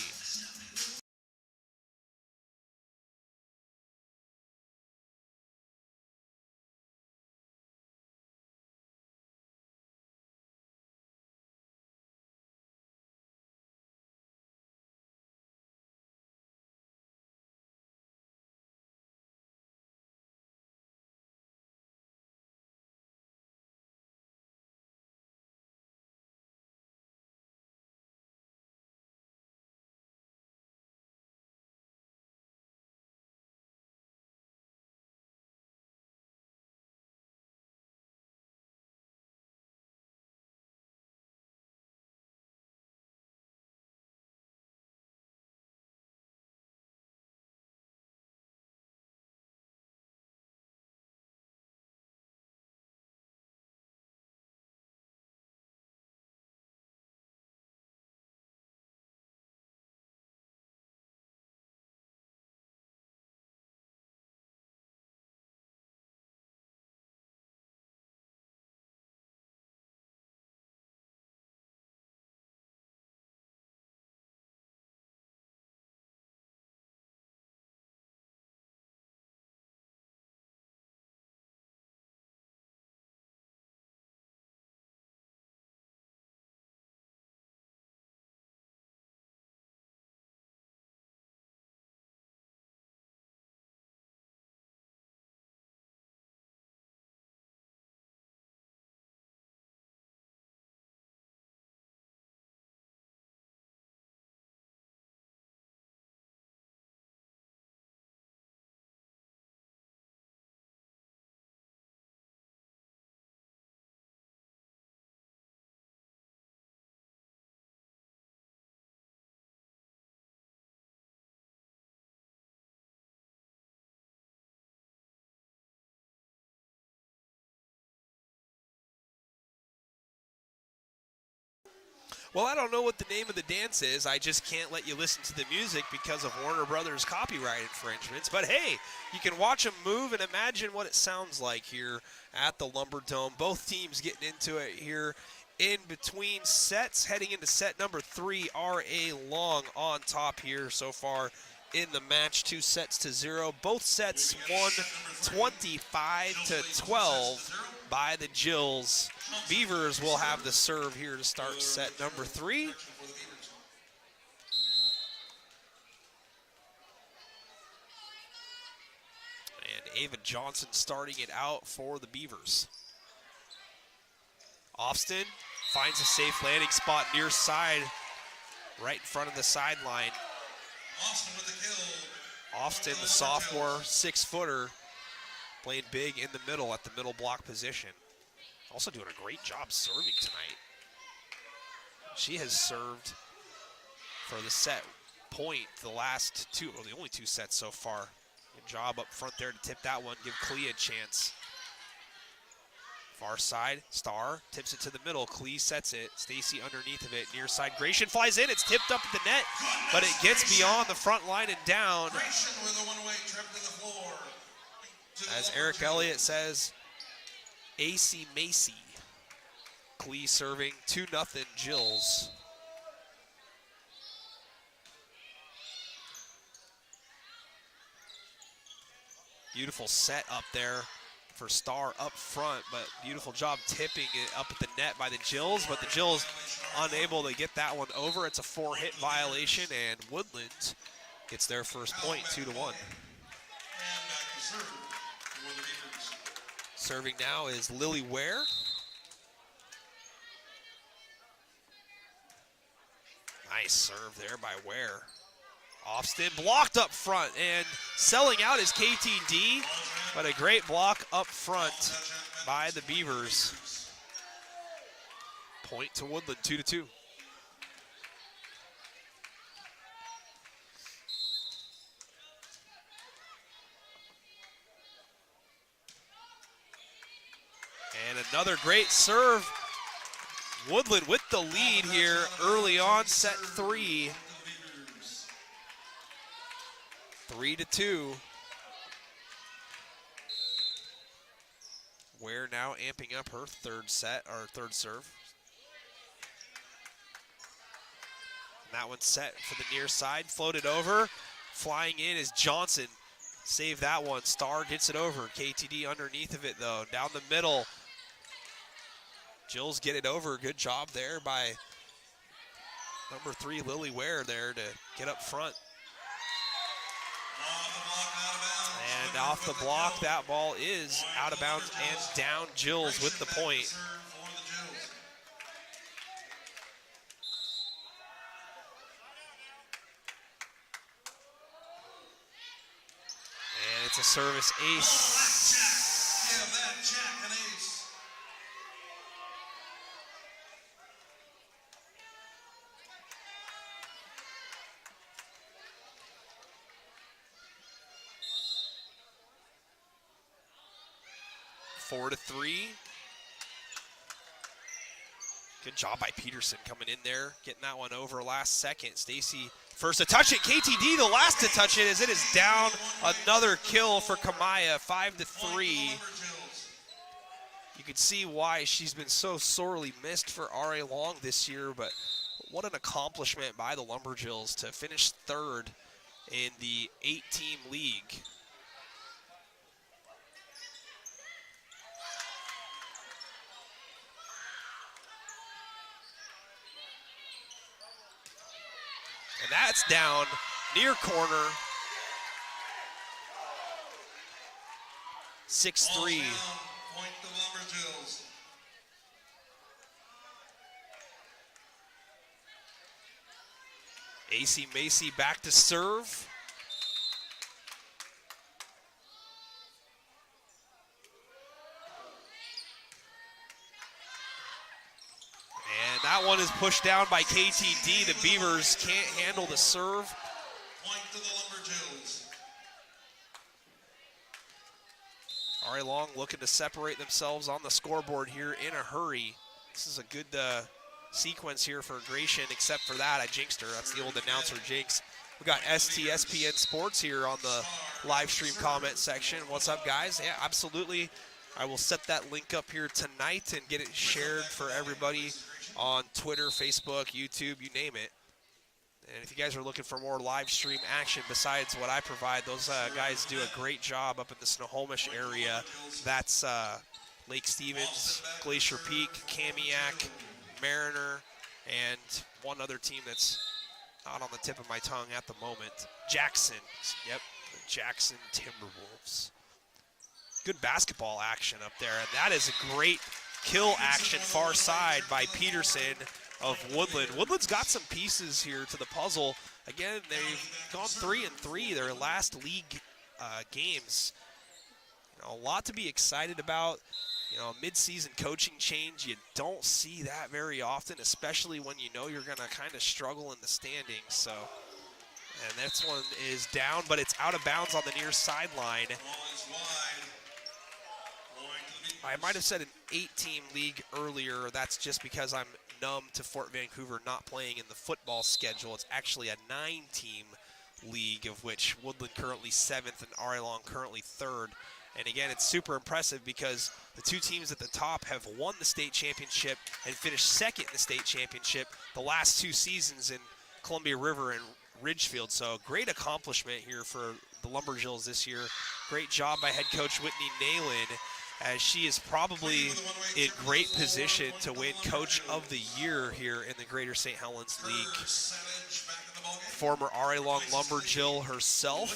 Well, I don't know what the name of the dance is. I just can't let you listen to the music because of Warner Brothers copyright infringements. But hey, you can watch them move and imagine what it sounds like here at the Lumberdome. Both teams getting into it here in between sets. Heading into set number 3, R.A. Long on top here so far in the match. 2-0. Both sets won 25-12 by the Jills. Beavers will have the serve here to start set number 3. And Ava Johnson starting it out for the Beavers. Austin finds a safe landing spot near side, right in front of the sideline. Austin with the kill. Austin, the sophomore 6-footer, playing big in the middle at the middle block position. Also doing a great job serving tonight. She has served for the set point the last two, or the only 2 sets so far. Good job up front there to tip that one, give Clea a chance. Far side, Starr tips it to the middle. Clee sets it. Stacy underneath of it, near side. Gratian flies in. It's tipped up at the net, but it gets beyond the front line and down. Gratian with a one-way trip to the floor. As Eric Elliott says, AC Macy. Clee serving 2-0 Jills. Beautiful set up there for Starr up front, but beautiful job tipping it up at the net by the Jills, but the Jills unable to get that one over. It's a 4-hit violation, and Woodland gets their first point, 2-1. Serving now is Lily Ware. Nice serve there by Ware. Austin blocked up front, and selling out is KTD, but a great block up front by the Beavers. Point to Woodland, 2-2. And another great serve. Woodland with the lead here early on, set 3. 3-2. Ware now amping up her third serve. And that one's set for the near side, floated over. Flying in is Johnson. Save that one. Starr gets it over. KTD underneath of it though. Down the middle. Jills get it over. Good job there by number 3, Lily Ware there to get up front. And off the block, that ball is out of bounds and down. Jills with the point. And it's a service ace. Give that Jack an ace. 4-3. Good job by Peterson coming in there, getting that one over last second. Stacy first to touch it. KTD the last to touch it as it is down. Another kill for Kamaya, 5-3. You can see why she's been so sorely missed for R.A. Long this year, but what an accomplishment by the Lumberjills to finish 3rd in the 8-team league. And that's down near corner. 6-3. Point the Lumberjills. AC Macy back to serve. And that one is pushed down by KTD. The Beavers can't handle the serve. Point to the Lumberjills. R.A. Long looking to separate themselves on the scoreboard here in a hurry. This is a good sequence here for Gratian, except for that, I jinxed her. That's the old announcer jinx. We got STSPN Sports here on the live stream comment section. What's up, guys? Yeah, absolutely. I will set that link up here tonight and get it shared for everybody on Twitter, Facebook, YouTube, you name it. And if you guys are looking for more live stream action besides what I provide, those guys do a great job up in the Snohomish area. That's Lake Stevens, Glacier Peak, Kamiak, Mariner, and one other team that's not on the tip of my tongue at the moment. Jackson. Yep, the Jackson Timberwolves. Good basketball action up there, and that is a great kill action far side by Peterson of Woodland. Woodland's got some pieces here to the puzzle. Again, they've gone 3-3 their last league games. You know, a lot to be excited about. You know, mid-season coaching change, you don't see that very often, especially when you know you're going to kind of struggle in the standings. So, and this one is down, but it's out of bounds on the near sideline. I might have said an 8-team league earlier. That's just because I'm numb to Fort Vancouver not playing in the football schedule. It's actually a 9-team league, of which Woodland currently 7th and RA Long currently 3rd. And again, it's super impressive because the two teams at the top have won the state championship and finished second in the state championship the last 2 seasons in Columbia River and Ridgefield. So great accomplishment here for the Lumberjills this year. Great job by head coach Whitney Nalen, as she is probably in great position to win Coach of the Year here in the Greater St. Helens League. Former RA Long Lumberjill herself,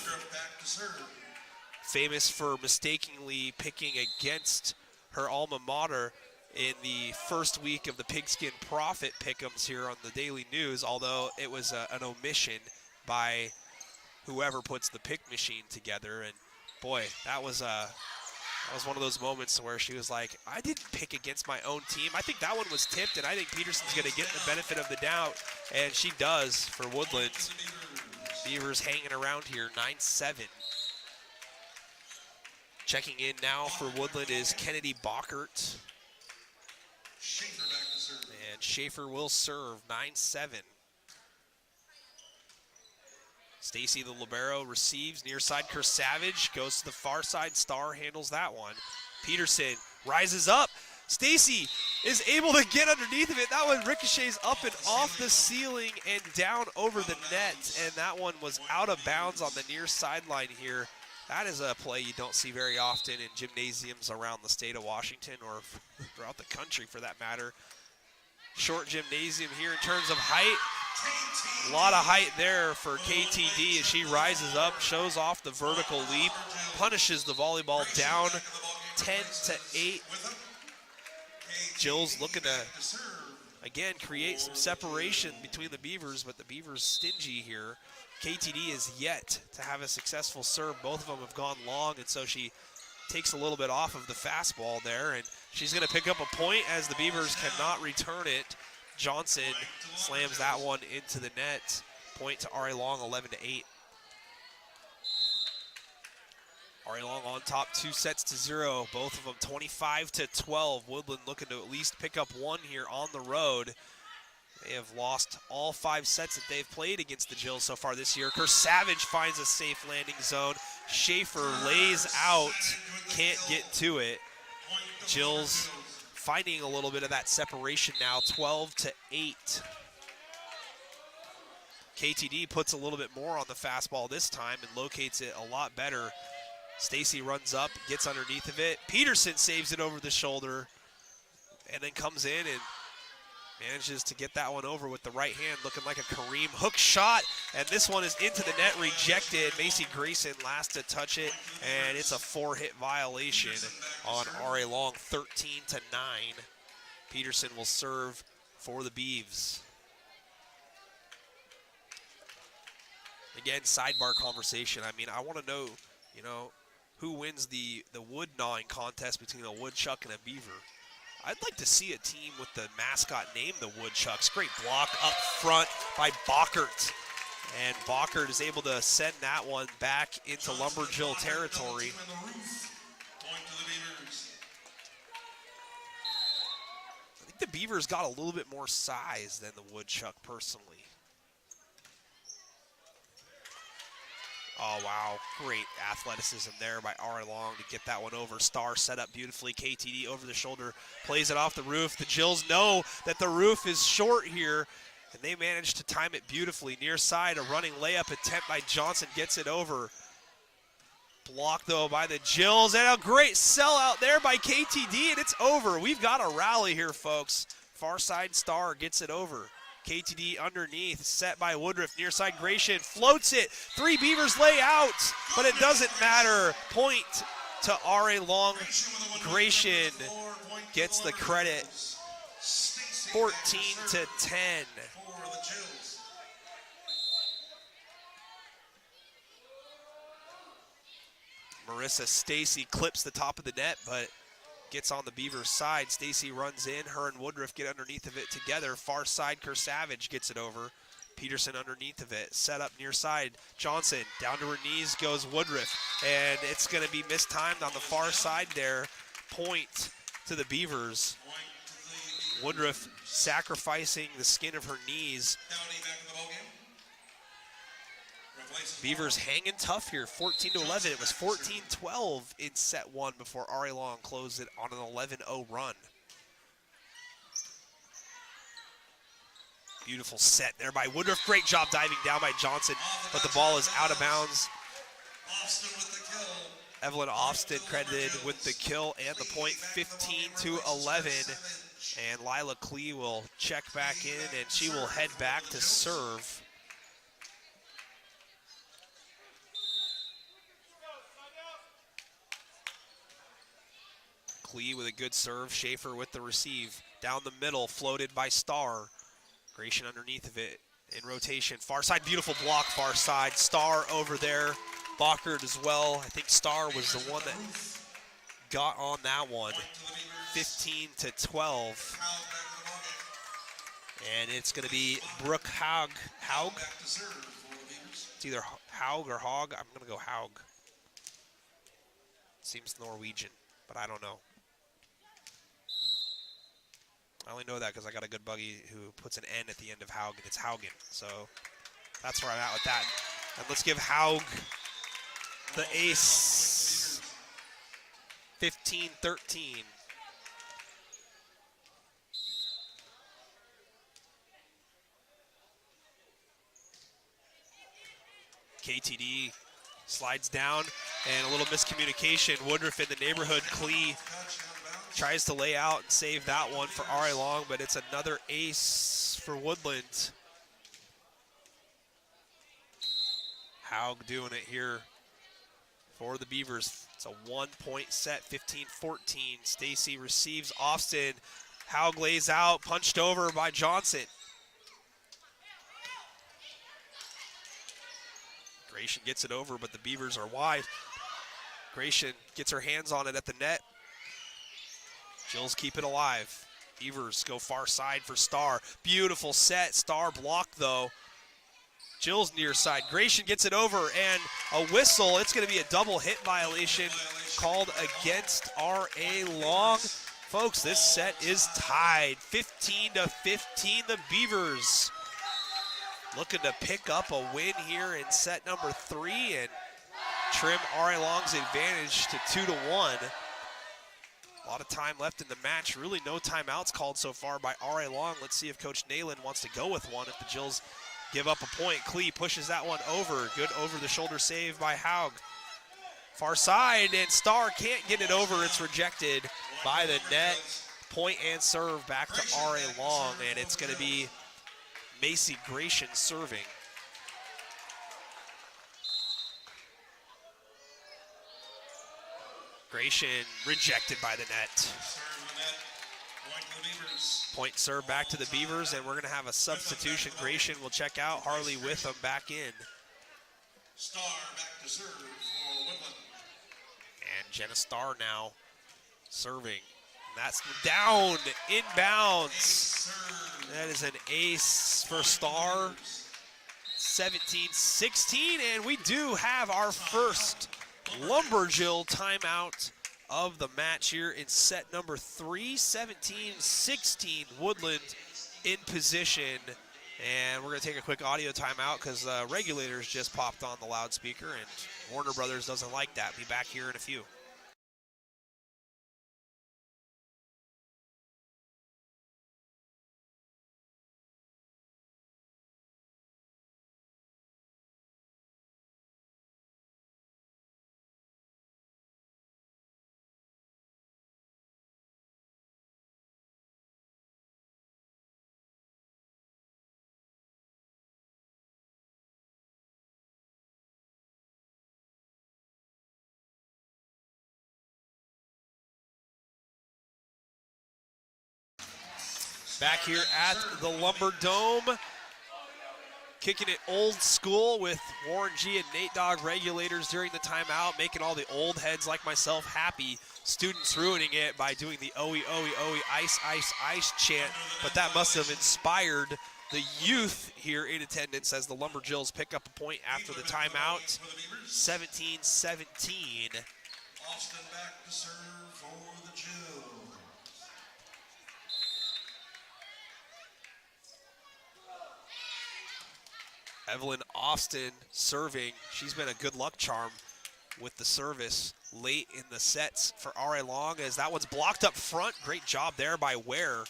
famous for mistakenly picking against her alma mater in the first week of the Pigskin Profit Pick'ems here on the Daily News, although it was an omission by whoever puts the pick machine together. And boy, that was one of those moments where she was like, I didn't pick against my own team. I think that one was tipped, and I think Peterson's going to get the benefit of the doubt, and she does for Woodland. Beavers hanging around here, 9-7. Checking in now for Woodland is Kennedy Bockert. And Schaefer will serve, 9-7. Stacy, the libero, receives near side. Savage goes to the far side. Starr handles that one. Peterson rises up. Stacy is able to get underneath of it. That one ricochets up and off the ceiling and down over the net. And that one was out of bounds on the near sideline here. That is a play you don't see very often in gymnasiums around the state of Washington, or throughout the country for that matter. Short gymnasium here in terms of height. A lot of height there for KTD as she rises up, shows off the vertical leap, punishes the volleyball down 10-8. Jill's looking to, again, create some separation between the Beavers, but the Beavers stingy here. KTD is yet to have a successful serve. Both of them have gone long, and so she takes a little bit off of the fastball there, and she's going to pick up a point as the Beavers cannot return it. Johnson slams that one into the net. Point to RA Long, 11-8. RA Long on top, 2-0. Both of them 25-12. Woodland looking to at least pick up one here on the road. They have lost all 5 sets that they've played against the Jills so far this year. Savage finds a safe landing zone. Schaefer lays out, can't get to it. Jills finding a little bit of that separation now, 12-8. KTD puts a little bit more on the fastball this time and locates it a lot better. Stacy runs up, gets underneath of it. Peterson saves it over the shoulder and then comes in and manages to get that one over with the right hand, looking like a Kareem hook shot, and this one is into the net, rejected. Macy Grayson last to touch it, and it's a 4-hit violation on RA Long, 13-9. Peterson will serve for the Beavs. Again, sidebar conversation. I mean, I want to know, you know, who wins the wood gnawing contest between a woodchuck and a beaver. I'd like to see a team with the mascot named the Woodchucks. Great block up front by Bockert. And Bockert is able to send that one back into Lumberjill territory. I think the Beavers got a little bit more size than the Woodchuck personally. Oh, wow. Great athleticism there by Ari Long to get that one over. Star set up beautifully. KTD over the shoulder, plays it off the roof. The Jills know that the roof is short here, and they managed to time it beautifully. Near side, a running layup attempt by Johnson gets it over. Blocked, though, by the Jills, and a great sellout there by KTD, and it's over. We've got a rally here, folks. Far side, Star gets it over. KTD underneath, set by Woodruff, near side Gratian, floats it. 3 Beavers lay out, but it doesn't matter. Point to R.A. Long. Gratian gets the credit, 14-10. Marissa Stacy clips the top of the net, but gets on the Beavers side. Stacy runs in. Her and Woodruff get underneath of it together. Far side, Kersavage gets it over. Peterson underneath of it. Set up near side. Johnson down to her knees goes Woodruff. And it's going to be mistimed on the far side there. Point to the Beavers. Woodruff sacrificing the skin of her knees. Beavers hanging tough here, 14-11. It was 14-12 in set 1 before Ari Long closed it on an 11-0 run. Beautiful set there by Woodruff. Great job diving down by Johnson, but the ball is out of bounds. Evelyn Austin credited with the kill and the point, 15-11. And Lila Klee will check back in, and she will head back to serve. Klee with a good serve. Schaefer with the receive. Down the middle, floated by Star. Gratian underneath of it. In rotation, far side, beautiful block, far side. Star over there, Lockard as well. I think Star was the one that got on that one. 15-12. And it's going to be Brooke Haug. Haug? It's either Haug or Hog. I'm going to go Haug. Seems Norwegian, but I don't know. I only know that because I got a good buggy who puts an N at the end of Haug, and it's Haugen. So that's where I'm at with that. And let's give Haug the ace. 15-13. KTD slides down, and a little miscommunication. Woodruff in the neighborhood. Klee tries to lay out and save that one for Ari Long, but it's another ace for Woodland. Haug doing it here for the Beavers. It's a 1-point set, 15-14. Stacy receives Austin. Haug lays out, punched over by Johnson. Gratian gets it over, but the Beavers are wide. Gratian gets her hands on it at the net. Jills keep it alive. Beavers go far side for Star. Beautiful set. Star blocked, though. Jills near side. Gratian gets it over, and a whistle. It's going to be a double hit violation called against R.A. Long. Folks, this set is tied. 15-15, the Beavers looking to pick up a win here in set number 3 and trim R.A. Long's advantage to 2-1. A lot of time left in the match. Really no timeouts called so far by R.A. Long. Let's see if Coach Nayland wants to go with one if the Jills give up a point. Klee pushes that one over. Good over-the-shoulder save by Haug. Far side, and Star can't get it over. It's rejected by the net. Point and serve back to R.A. Long, and it's going to be Macy Gratian serving. Gratian rejected by the net. Point serve back to the Beavers, and we're going to have a substitution. Gratian will check out. Harley Witham back in. Star back to serve for Woodland. And Jenna Star now serving. That's down, inbounds. That is an ace for Star. 17-16, and we do have our first Lumberjill timeout of the match here in set number 3, 17-16, Woodland in position. And we're going to take a quick audio timeout because regulators just popped on the loudspeaker, and Warner Brothers doesn't like that. Be back here in a few. Back here at the Lumberdome, kicking it old school with Warren G and Nate Dogg regulators during the timeout, making all the old heads like myself happy. Students ruining it by doing the "Owie, Owie, Owie, ice, ice, ice" chant, but that must have inspired the youth here in attendance as the Lumberjills pick up a point after the timeout. 17-17. Austin back to serve for the Jills. Evelyn Austin serving. She's been a good luck charm with the service late in the sets for R.A. Long, as that one's blocked up front. Great job there by Ware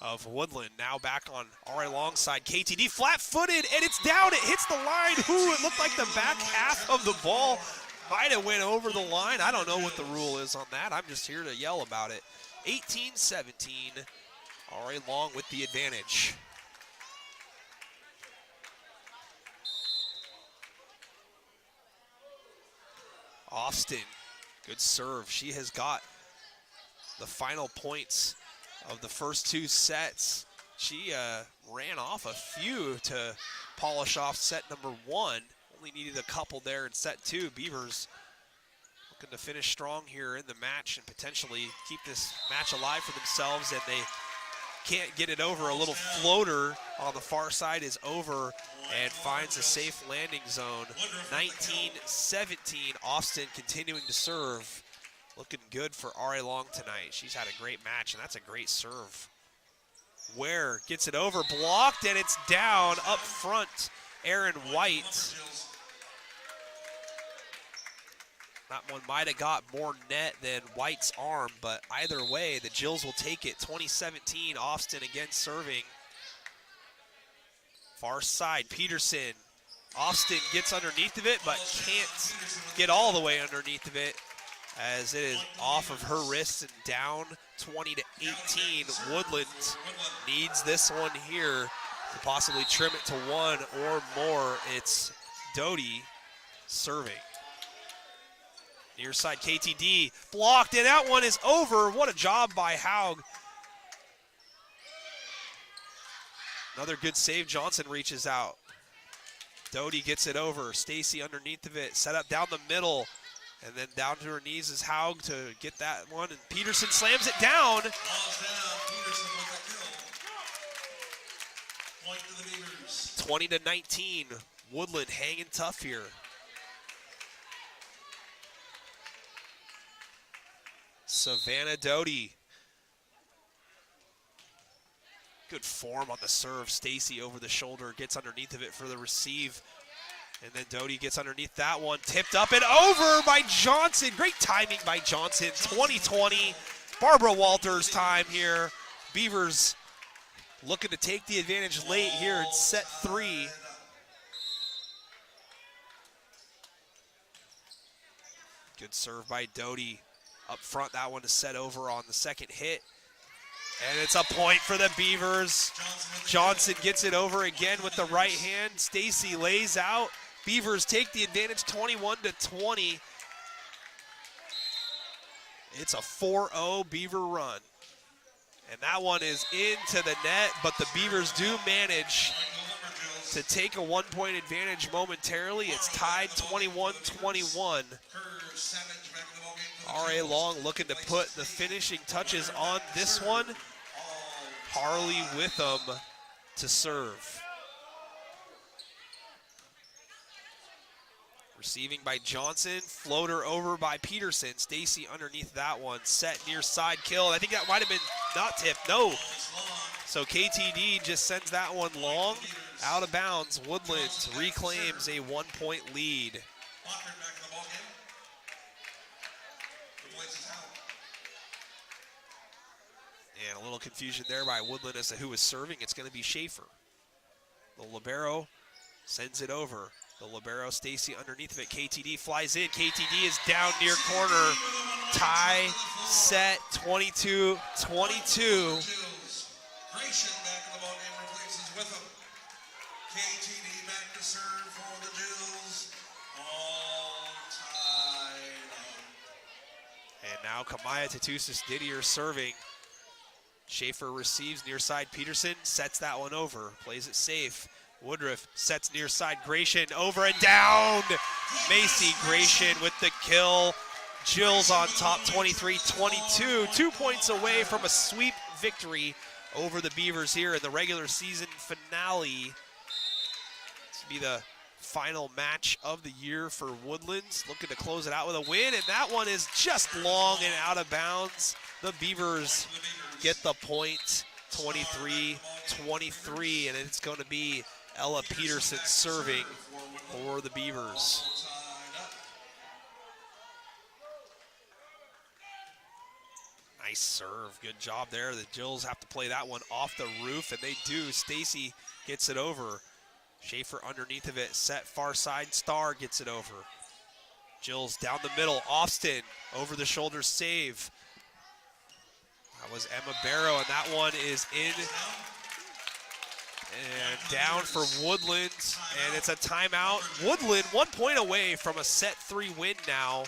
of Woodland. Now back on R.A. Long side. KTD flat-footed, and it's down. It hits the line. Ooh, it looked like the back half of the ball might have went over the line. I don't know what the rule is on that. I'm just here to yell about it. 18-17. R.A. Long with the advantage. Austin, good serve. She has got the final points of the first 2 sets. She ran off a few to polish off set number 1. Only needed a couple there in set 2. Beavers looking to finish strong here in the match and potentially keep this match alive for themselves, and they can't get it over. A little floater on the far side is over and finds a safe landing zone. 19-17, Austin continuing to serve. Looking good for R.A. Long tonight. She's had a great match, and that's a great serve. Ware gets it over, blocked, and it's down up front. Aaron White. That one might have got more net than White's arm, but either way, the Jills will take it. 2017, Austin again serving. Far side, Peterson. Austin gets underneath of it, but can't get all the way underneath of it, as it is off of her wrists and down 20-18. Woodland needs this one here to possibly trim it to 1 or more. It's Doty serving. Near side, KTD blocked, and that one is over. What a job by Haug. Another good save. Johnson reaches out. Doty gets it over. Stacy underneath of it. Set up down the middle. And then down to her knees is Haug to get that one. And Peterson slams it down. Peterson with a kill. Point to the Beavers. 20-19. Woodland hanging tough here. Savannah Doty. Good form on the serve. Stacy over the shoulder, gets underneath of it for the receive. And then Doty gets underneath that one. Tipped up and over by Johnson. Great timing by Johnson. 20-20. Barbara Walters time here. Beavers looking to take the advantage late here in set 3. Good serve by Doty. Up front, that one is set over on the second hit. And it's a point for the Beavers. Johnson gets it over again with the right hand. Stacy lays out. Beavers take the advantage 21-20. It's a 4-0 Beaver run. And that one is into the net, but the Beavers do manage to take a 1-point advantage momentarily. It's tied 21-21. R.A. Long looking to put the finishing touches on this one. Harley Witham to serve. Receiving by Johnson, floater over by Peterson. Stacy underneath that one, set near side kill. I think that might have been not tipped, no. So KTD just sends that one long, out of bounds. Woodland reclaims a 1-point lead. And a little confusion there by Woodland as to who is serving. It's going to be Schaefer. The libero sends it over. The libero, Stacy underneath of it. KTD flies in. KTD is down near corner. Tie, set, 22-22. Grayson back in the ballgame, replaces with him. KTD back to serve for the Jills. All tied up. And now Kamaya Tatusis Didier serving. Schaefer receives near side. Peterson sets that one over. Plays it safe. Woodruff sets near side. Gratian over and down. Macy Gratian with the kill. Jills on top 23-22. 2 points away from a sweep victory over the Beavers here in the regular season finale. This will be the final match of the year for Woodlands. Looking to close it out with a win, and that one is just long and out of bounds. The Beavers get the point, 23-23, and it's going to be Ella Peterson serving for the Beavers. Nice serve, good job there. The Jills have to play that one off the roof, and they do. Stacy gets it over. Schaefer underneath of it, set far side, Starr gets it over. Jills down the middle, Austin over the shoulder save. That was Emma Barrow, and that one is in and down for Woodland, and it's a timeout. Woodland 1 point away from a set 3 win now.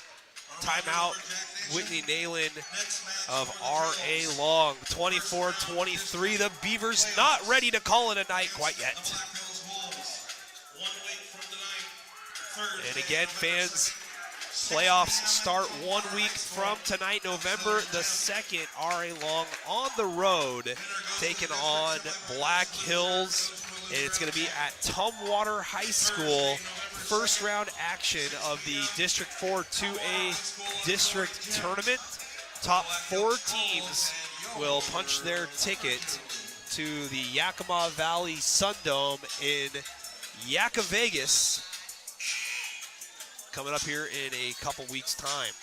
Timeout, Whitney Nayland of R.A. Long. 24-23, the Beavers not ready to call it a night quite yet. And again, fans, playoffs start 1 week from tonight, November the 2nd. R.A. Long on the road, taking on Black Hills. And it's going to be at Tumwater High School. First round action of the District 4 2A District Tournament. Top 4 teams will punch their ticket to the Yakima Valley Sundome in Yakima, Vegas, coming up here in a couple weeks' time.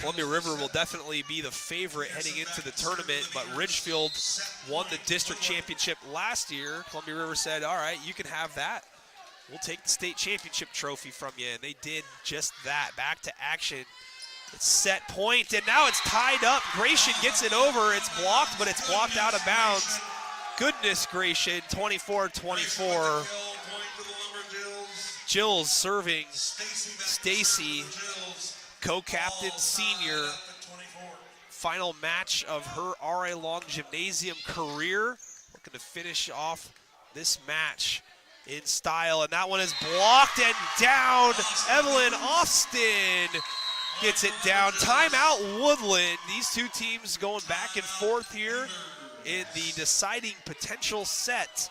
Columbia River will definitely be the favorite heading into the tournament, but Ridgefield won the district championship last year. Columbia River said, all right, you can have that. We'll take the state championship trophy from you, and they did just that. Back to action. It's set point, and now it's tied up. Gratian gets it over. It's blocked, but it's blocked out of bounds. Goodness, Gratian, 24-24. Jills serving Stacy, co-captain senior. Final match of her R.A. Long Gymnasium career. Looking to finish off this match in style, and that one is blocked and down. Evelyn Austin gets it down. Timeout Woodland. These two teams going back and forth here in the deciding potential set.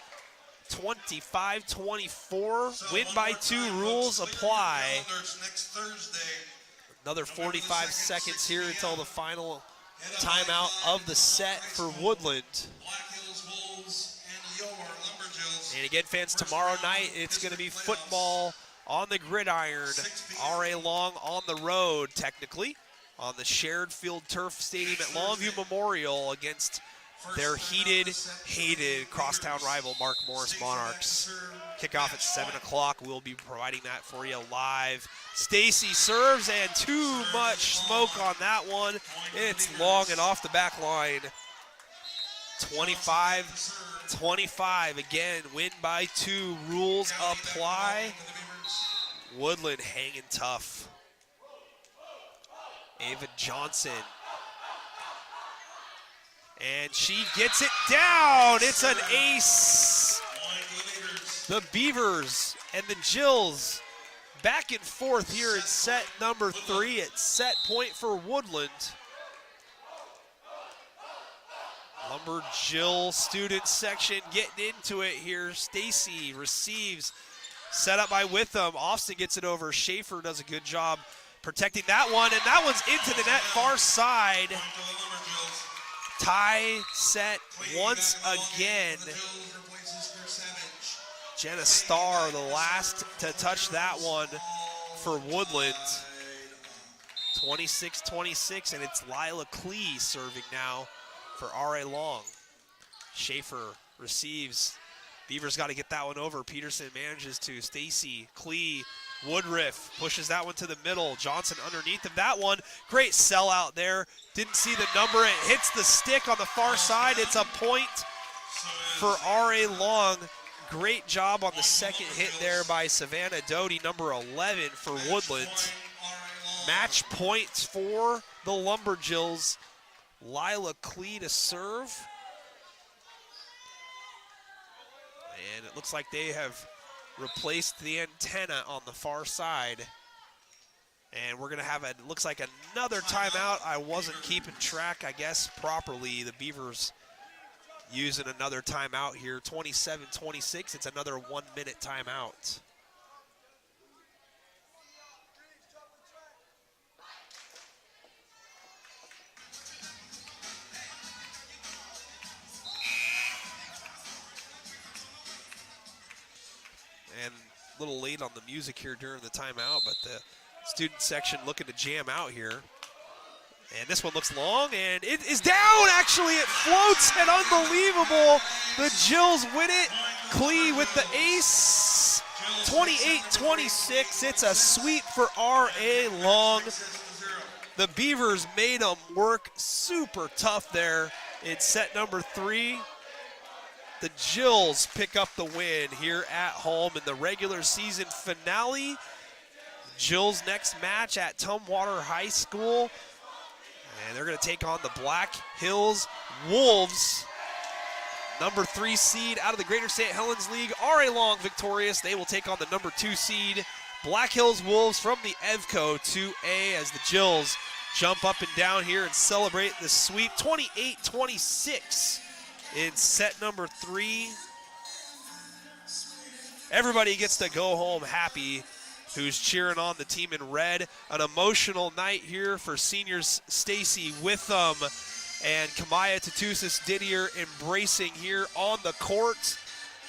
25-24, win by 2 rules apply. Another 45 seconds here until the final timeout of the set for Woodland. And again, fans, tomorrow night it's going to be football on the gridiron. R.A. Long on the road, technically, on the shared field turf stadium at Longview Memorial against their hated crosstown rival Mark Morris Monarchs. Kickoff at 7 o'clock. We'll be providing that for you live. Stacy serves, and too much smoke on that one. It's long and off the back line. 25-25. Again, win by 2. Rules apply. Woodland hanging tough. Ava Johnson. And she gets it down. It's an ace. The Beavers and the Jills back and forth here in set number 3 at set point for Woodland. Lumberjill student section getting into it here. Stacy receives, set up by Witham. Austin gets it over. Schaefer does a good job protecting that one, and that one's into the net far side. Tie set once again. Jenna Starr, the last to touch that one for Woodland. 26-26, and it's Lila Klee serving now for R.A. Long. Schaefer receives. Beavers got to get that one over. Peterson manages to. Stacy, Klee, Woodruff pushes that one to the middle. Johnson underneath of that one. Great sellout there. Didn't see the number. It hits the stick on the far side. It's a point for R.A. Long. Great job on the second hit there by Savannah Doty, number 11 for Woodland. Match points for the Lumberjills. Lila Klee to serve. And it looks like they have replaced the antenna on the far side. And we're going to have, it looks like another timeout. I wasn't keeping track, I guess, properly. The Beavers using another timeout here. 27-26. It's another 1 minute timeout. And a little late on the music here during the timeout, but the student section looking to jam out here. And this one looks long, and it is down, actually. It floats, and unbelievable. The Jills win it. Klee with the ace. 28-26. It's a sweep for R.A. Long. The Beavers made them work super tough there in set number 3. The Jills pick up the win here at home in the regular season finale. Jills' next match at Tumwater High School. And they're going to take on the Black Hills Wolves. Number 3 seed out of the Greater St. Helens League. R.A. Long victorious. They will take on the number 2 seed Black Hills Wolves from the EVCO 2A as the Jills jump up and down here and celebrate the sweep. 28-26 in set number 3. Everybody gets to go home happy who's cheering on the team in red. An emotional night here for seniors Stacy Witham and Kamaya Tatusas Didier embracing here on the court.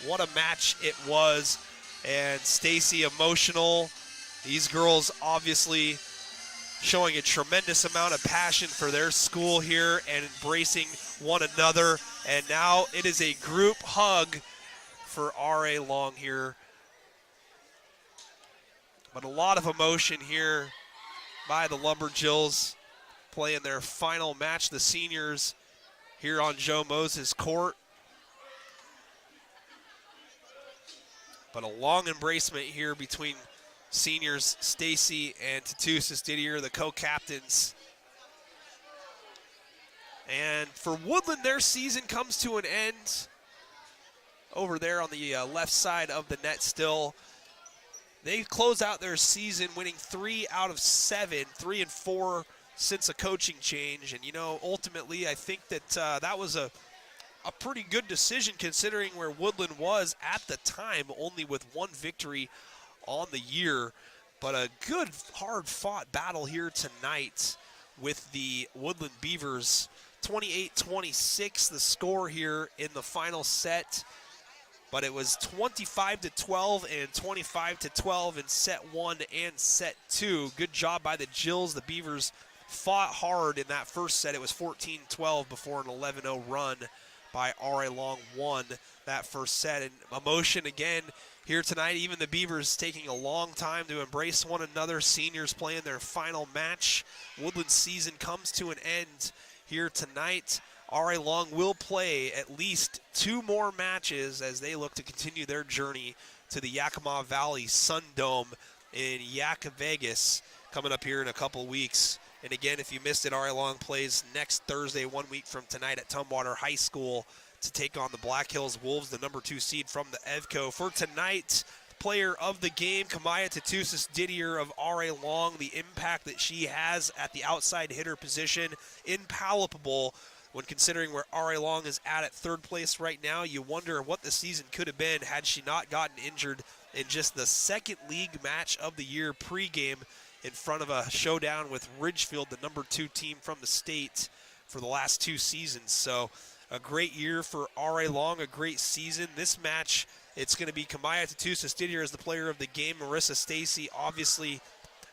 What a match it was. And Stacy emotional. These girls obviously showing a tremendous amount of passion for their school here and embracing one another. And now it is a group hug for R.A. Long here. But a lot of emotion here by the Lumberjills playing their final match, the seniors here on Joe Moses Court. But a long embracement here between seniors Stacy and Tatusas Didier, the co-captains. And for Woodland, their season comes to an end. Over there on the left side of the net still. They close out their season winning 3 out of 7, 3 and 4 since a coaching change. And, you know, ultimately I think that that was a pretty good decision considering where Woodland was at the time, only with 1 victory on the year. But a good, hard-fought battle here tonight with the Woodland Beavers. 28-26 the score here in the final set. But it was 25-12 and 25-12 in set 1 and set 2. Good job by the Jills. The Beavers fought hard in that first set. It was 14-12 before an 11-0 run by R.A. Long won that first set. And emotion again here tonight. Even the Beavers taking a long time to embrace one another. Seniors playing their final match. Woodland's season comes to an end here tonight. R.A. Long will play at least 2 more matches as they look to continue their journey to the Yakima Valley Sun Dome in Yak Vegas coming up here in a couple weeks. And again, if you missed it, R.A. Long plays next Thursday, 1 week from tonight at Tumwater High School to take on the Black Hills Wolves, the number 2 seed from the EVCO. For tonight, player of the game, Kamaya Tatusas Didier of R.A. Long. The impact that she has at the outside hitter position, impalpable when considering where R.A. Long is at third place right now, you wonder what the season could have been had she not gotten injured in just the second league match of the year pregame in front of a showdown with Ridgefield, the number 2 team from the state for the last 2 seasons. So a great year for R.A. Long, a great season. This match, it's going to be Kamaya Tatusa-Stidier as the player of the game. Marissa Stacy, obviously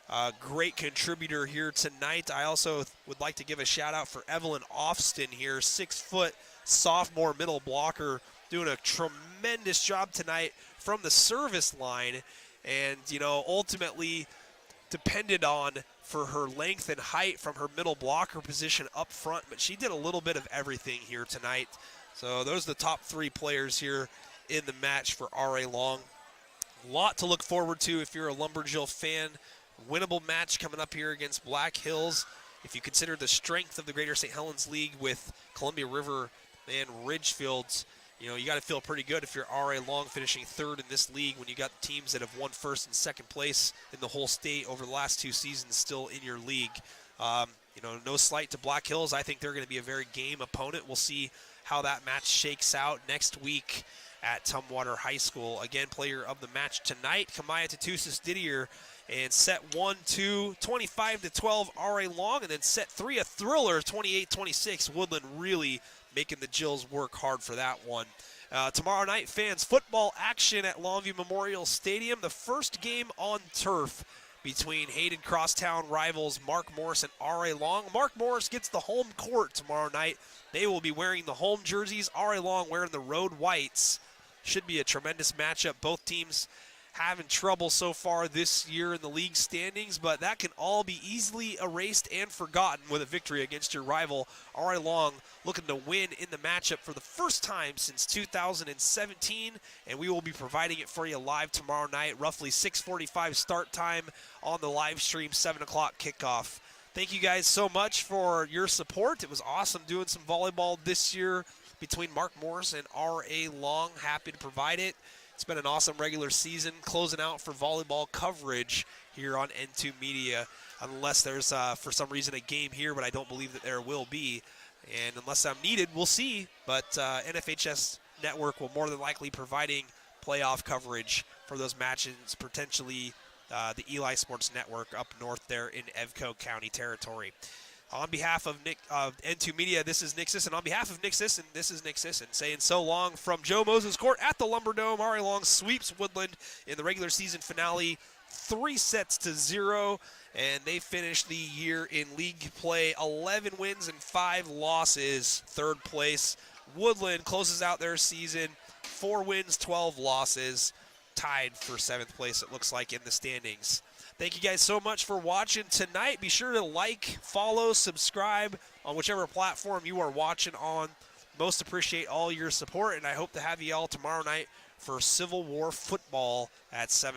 a great contributor here tonight. I also would like to give a shout out for Evelyn Ofston here, 6-foot sophomore middle blocker, doing a tremendous job tonight from the service line, and ultimately depended on for her length and height from her middle blocker position up front, but she did a little bit of everything here tonight. So those are the top 3 players here in the match for R.A. Long. A lot to look forward to if you're a Lumberjill fan. Winnable match coming up here against Black Hills. If you consider the strength of the Greater St. Helens League with Columbia River and Ridgefields, you got to feel pretty good if you're R.A. Long finishing 3rd in this league when you got teams that have won 1st and 2nd place in the whole state over the last 2 seasons still in your league. No slight to Black Hills. I think they're going to be a very game opponent. We'll see how that match shakes out next week at Tumwater High School. Again, player of the match tonight, Kamaya Tatusa-Stidier, and set 1-2, 25-12, R.A. Long, and then set 3, a thriller, 28-26. Woodland really making the Jills work hard for that one. Tomorrow night, fans, football action at Longview Memorial Stadium. The first game on turf between hated crosstown rivals Mark Morris and R.A. Long. Mark Morris gets the home court tomorrow night. They will be wearing the home jerseys. R.A. Long wearing the road whites. Should be a tremendous matchup. Both teams having trouble so far this year in the league standings, but that can all be easily erased and forgotten with a victory against your rival. R.A. Long looking to win in the matchup for the first time since 2017, and we will be providing it for you live tomorrow night, roughly 6:45 start time on the live stream, 7 o'clock kickoff. Thank you guys so much for your support. It was awesome doing some volleyball this year between Mark Morris and R.A. Long. Happy to provide it. It's been an awesome regular season, closing out for volleyball coverage here on N2 Media, unless there's, for some reason, a game here, but I don't believe that there will be. And unless I'm needed, we'll see. But NFHS Network will more than likely providing playoff coverage for those matches, potentially the Eli Sports Network up north there in Evco County territory. On behalf of N2 Media, this is Nick Sisson. On behalf of Nick Sisson, this is Nick Sisson saying so long from Joe Moses Court at the Lumberdome. R.A. Long sweeps Woodland in the regular season finale, 3-0, and they finished the year in league play 11 wins and 5 losses, 3rd place. Woodland closes out their season 4 wins, 12 losses, tied for 7th place, it looks like, in the standings. Thank you guys so much for watching tonight. Be sure to like, follow, subscribe on whichever platform you are watching on. Most appreciate all your support, and I hope to have you all tomorrow night for Civil War football at 7.